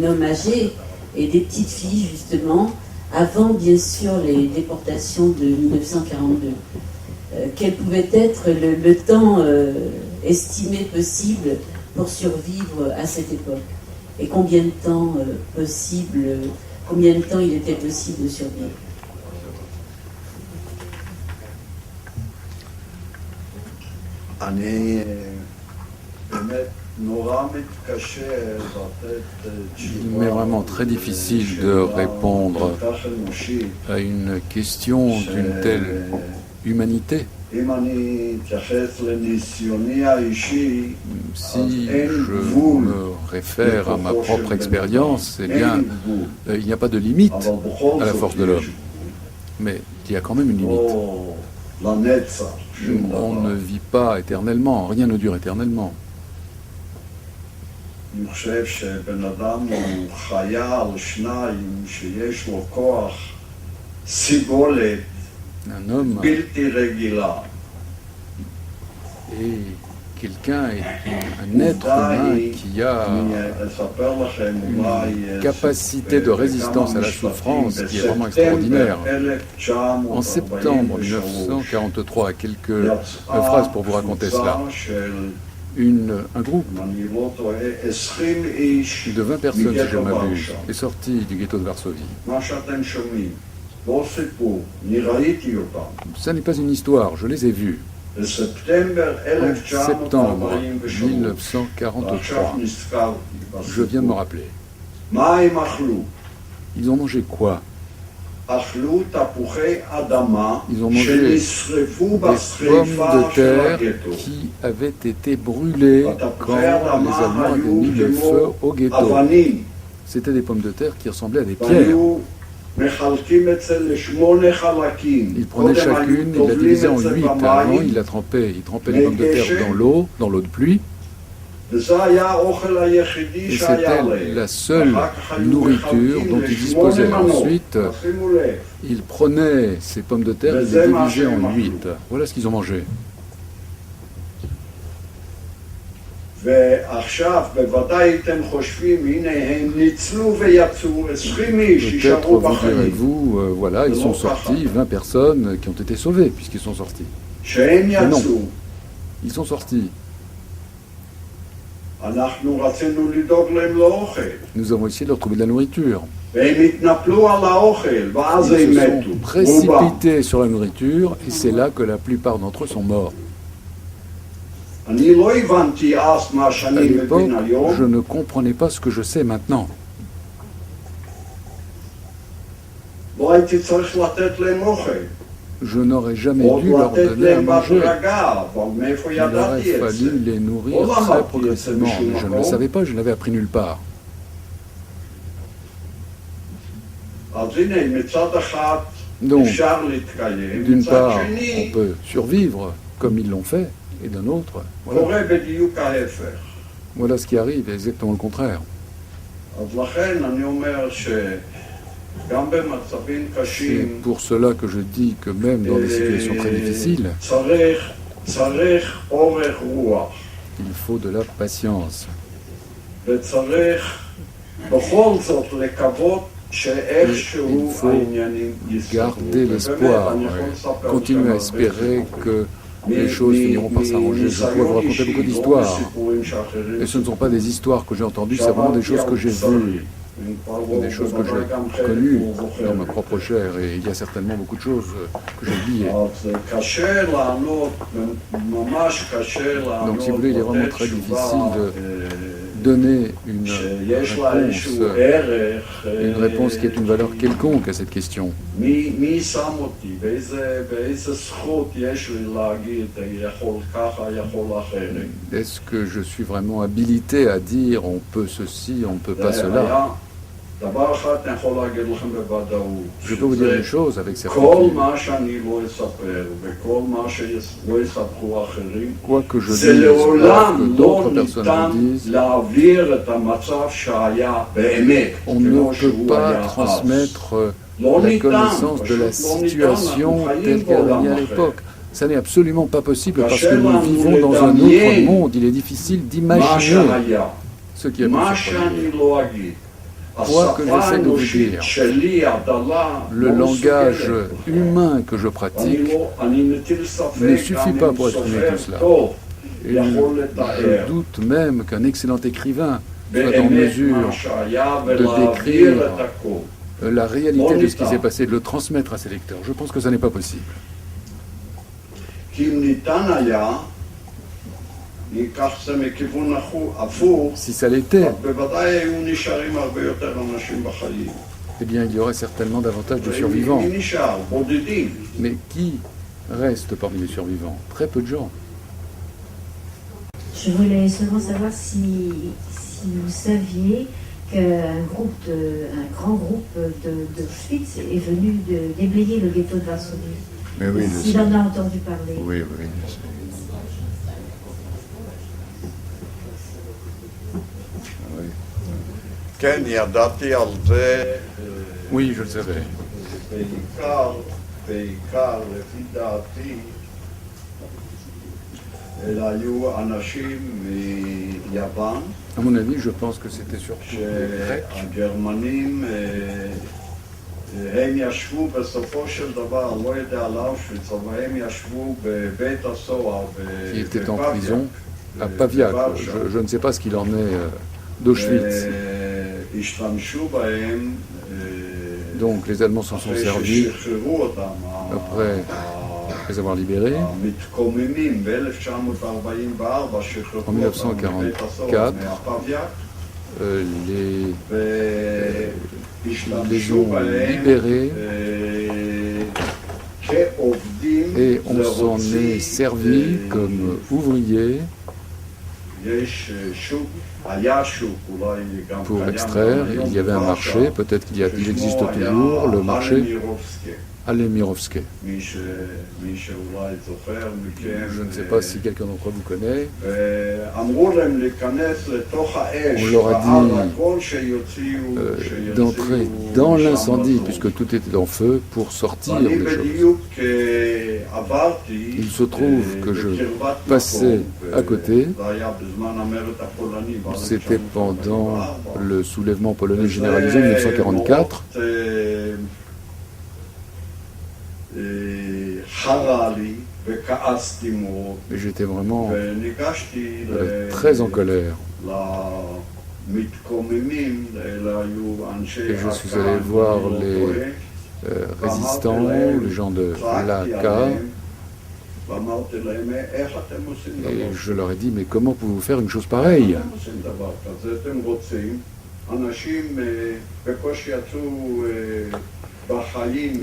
homme âgé et des petites filles justement, avant bien sûr les déportations de 1942. Quel pouvait être le temps estimé possible pour survivre à cette époque, et combien de temps il était possible de survivre. Il m'est vraiment très difficile de répondre à une question d'une telle humanité. Si je me réfère à ma propre expérience, eh bien, il n'y a pas de limite à la force de l'homme. Mais il y a quand même une limite. On ne vit pas éternellement, rien ne dure éternellement. Un homme et quelqu'un est un être humain qui a une capacité de résistance à la souffrance qui est vraiment extraordinaire. En septembre 1943, quelques phrases pour vous raconter cela. Un groupe de 20 personnes, si je m'abuse, est sorti du ghetto de Varsovie. Ça n'est pas une histoire, je les ai vus. En septembre 1943, je viens de me rappeler. Ils ont mangé quoi? Ils ont mangé des pommes de terre qui avaient été brûlées quand les Allemands avaient mis le feu au ghetto. C'était des pommes de terre qui ressemblaient à des pierres. Il prenait chacune, il la divisait en 8. Avant, il trempait les pommes de terre dans l'eau de pluie. Et c'était la seule nourriture dont il disposait. Ensuite, il prenait ces pommes de terre et les divisait en 8. Voilà ce qu'ils ont mangé. Peut-être vous direz-vous, voilà, ils sont sortis, 20 personnes qui ont été sauvées puisqu'ils sont sortis. Mais non, ils sont sortis. Nous avons essayé de leur trouver de la nourriture. Ils se sont précipités sur la nourriture et c'est là que la plupart d'entre eux sont morts. À l'époque, je ne comprenais pas ce que je sais maintenant. Je n'aurais jamais dû leur donner à manger. Il aurait fallu les nourrir très progressivement. Mais je ne le savais pas, je ne l'avais appris nulle part. Donc, d'une part, on peut survivre comme ils l'ont fait, et d'un autre, voilà ce qui arrive, exactement le contraire. C'est pour cela que je dis que même dans des situations très difficiles, il faut de la patience. Il faut garder l'espoir, continuer à espérer que les choses finiront par s'arranger. Je pourrais vous raconter beaucoup d'histoires. Et ce ne sont pas des histoires que j'ai entendues, c'est vraiment des choses que j'ai vues, des choses que j'ai connues dans ma propre chair. Et il y a certainement beaucoup de choses que j'ai oubliées. Donc si vous voulez, il est vraiment très difficile de donner une réponse qui ait une valeur quelconque à cette question. Est-ce que je suis vraiment habilité à dire on peut ceci, on ne peut pas cela? Je peux vous dire une chose avec certitude. Quoi que je dise, quoi que d'autres personnes vous disent, on ne peut pas transmettre la connaissance de la situation telle qu'elle avait à l'époque. Ça n'est absolument pas possible parce que nous vivons dans un autre monde. Il est difficile d'imaginer ce qui a pu se produire. Quoi que j'essaie de vous dire, le langage humain que je pratique ne suffit pas pour exprimer tout cela. Et je doute même qu'un excellent écrivain soit en mesure de décrire la réalité de ce qui s'est passé, de le transmettre à ses lecteurs. Je pense que ça n'est pas possible. Si ça l'était, eh bien il y aurait certainement davantage de survivants. Mais qui reste parmi les survivants? Très peu de gens. Je voulais seulement savoir si vous saviez qu'un grand groupe d'Auschwitz est venu déblayer le ghetto de Varsovie. Mais oui, s'il en a entendu parler. Oui. Oui, je le savais. À mon avis, je pense que c'était surtout les Grecs qui étaient en prison à Paviak. Je ne sais pas ce qu'il en est d'Auschwitz. Donc les Allemands s'en sont servis après avoir libéré. En 1944, les ont libérés et on s'en est servi comme ouvriers pour extraire. Il y avait un marché, peut-être qu'il existe toujours, le marché Alemirovske. Je ne sais pas si quelqu'un d'entre vous connaît. On leur a dit d'entrer dans l'incendie, puisque tout était en feu, pour sortir des choses. Il se trouve que je passais à côté. C'était pendant le soulèvement polonais généralisé en 1944. Et j'étais vraiment très en colère. Et je suis allé voir les résistants, les gens de l'AK, et je leur ai dit, mais comment pouvez-vous faire une chose pareille ?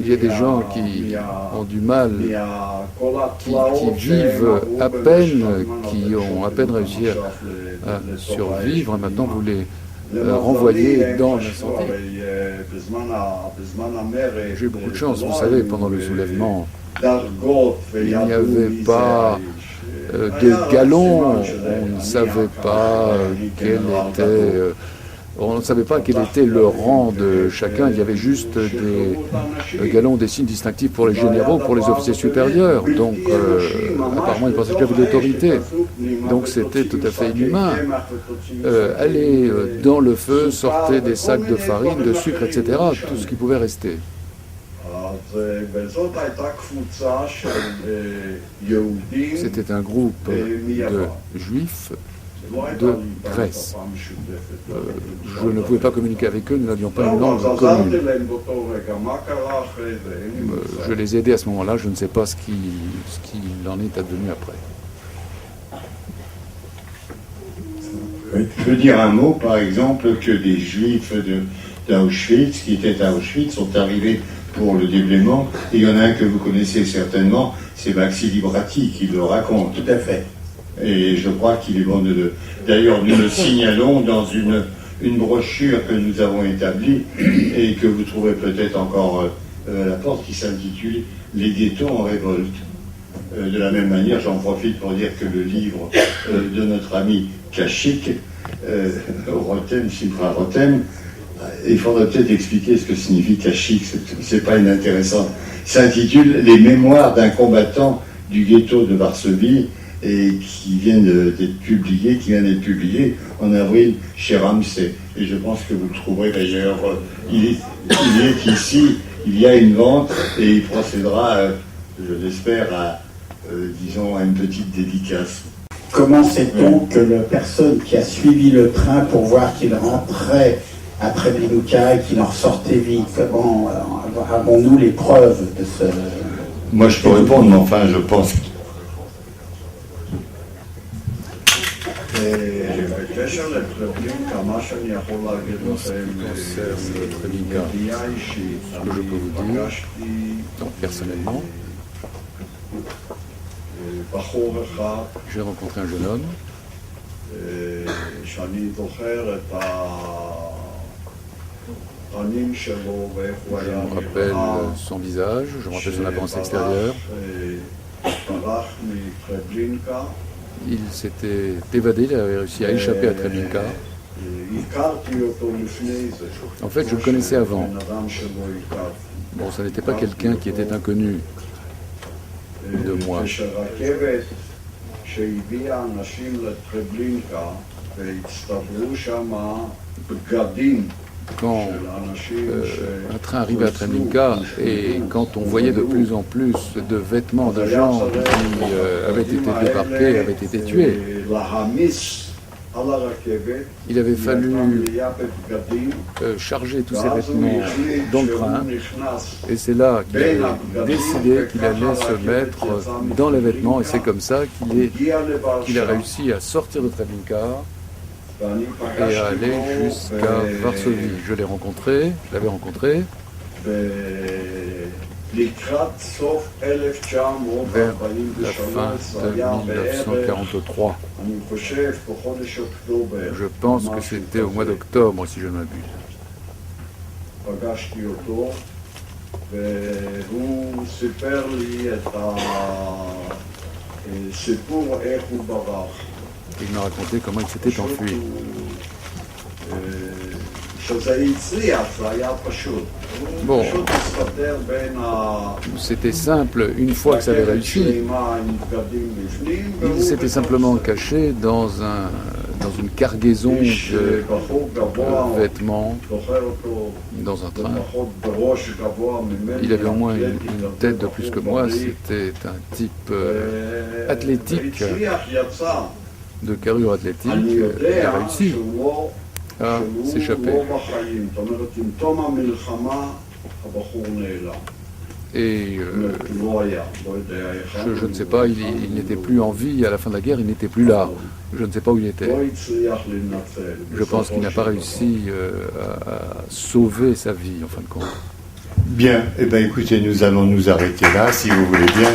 Il y a des gens qui ont du mal, qui vivent à peine, qui ont à peine réussi à survivre, et maintenant vous les renvoyez dans l'incendie. J'ai eu beaucoup de chance, vous savez, pendant le soulèvement, il n'y avait pas de galons, on ne savait pas on ne savait pas quel était le rang de chacun, il y avait juste des galons, des signes distinctifs pour les généraux, pour les officiers supérieurs. Donc, apparemment, ils pensaient que j'avais l'autorité. Donc, c'était tout à fait inhumain. Aller dans le feu, sortir des sacs de farine, de sucre, etc., tout ce qui pouvait rester. C'était un groupe de juifs de Grèce. Je ne pouvais pas communiquer avec eux, nous n'avions pas une langue commune. Je les ai aidés à ce moment-là, je ne sais pas ce qu'il en est advenu après. Je peux dire un mot, par exemple, que des juifs d'Auschwitz, qui étaient à Auschwitz, sont arrivés pour le déblaiement. Et il y en a un que vous connaissez certainement, c'est Maxi Librati qui le raconte. Tout à fait. Et je crois qu'il est bon de le... D'ailleurs, nous le signalons dans une brochure que nous avons établie et que vous trouverez peut-être encore à la porte, qui s'intitule « Les ghettos en révolte ». De la même manière, j'en profite pour dire que le livre de notre ami Kachik, Rotem, Simcha Rotem, il faudrait peut-être expliquer ce que signifie Kachik, c'est pas inintéressant. S'intitule « Les mémoires d'un combattant du ghetto de Varsovie » et qui vient d'être publié en avril chez Ramsey. Et je pense que vous le trouverez d'ailleurs. Il est ici, il y a une vente et il procédera, je l'espère, à une petite dédicace. Comment sait-on que la personne qui a suivi le train pour voir qu'il rentrait à Treblinka et qu'il en ressortait vite, comment avons-nous les preuves de ce... Moi je peux répondre, mais enfin je pense... Ce que je peux vous dire, donc personnellement, j'ai rencontré un jeune homme je me rappelle son visage, je me rappelle son apparence extérieure. Il s'était évadé, il avait réussi à échapper à Treblinka. En fait, je le connaissais avant. Bon, ça n'était pas quelqu'un qui était inconnu de moi. Quand un train arrivait à Treblinka et quand on voyait de plus en plus de vêtements de gens qui avaient été débarqués, avaient été tués, Il avait fallu charger tous ses vêtements dans le train, et c'est là qu'il a décidé qu'il allait se mettre dans les vêtements, et c'est comme ça qu'il a réussi à sortir de Treblinka et à aller jusqu'à Varsovie. Je l'avais rencontré, vers la fin de 1943. Je pense que c'était au mois d'octobre, si je ne m'abuse. Il m'a raconté comment il s'était enfui. Bon, c'était simple, une fois que ça avait réussi, il s'était simplement caché dans une cargaison de vêtements dans un train. Il avait au moins une tête de plus que moi, c'était un type athlétique, de carrure athlétique, il a réussi à s'échapper. Et je ne sais pas, il n'était plus en vie à la fin de la guerre, il n'était plus là. Je ne sais pas où il était. Je pense qu'il n'a pas réussi à sauver sa vie, en fin de compte. Bien, eh bien écoutez, nous allons nous arrêter là, si vous voulez bien.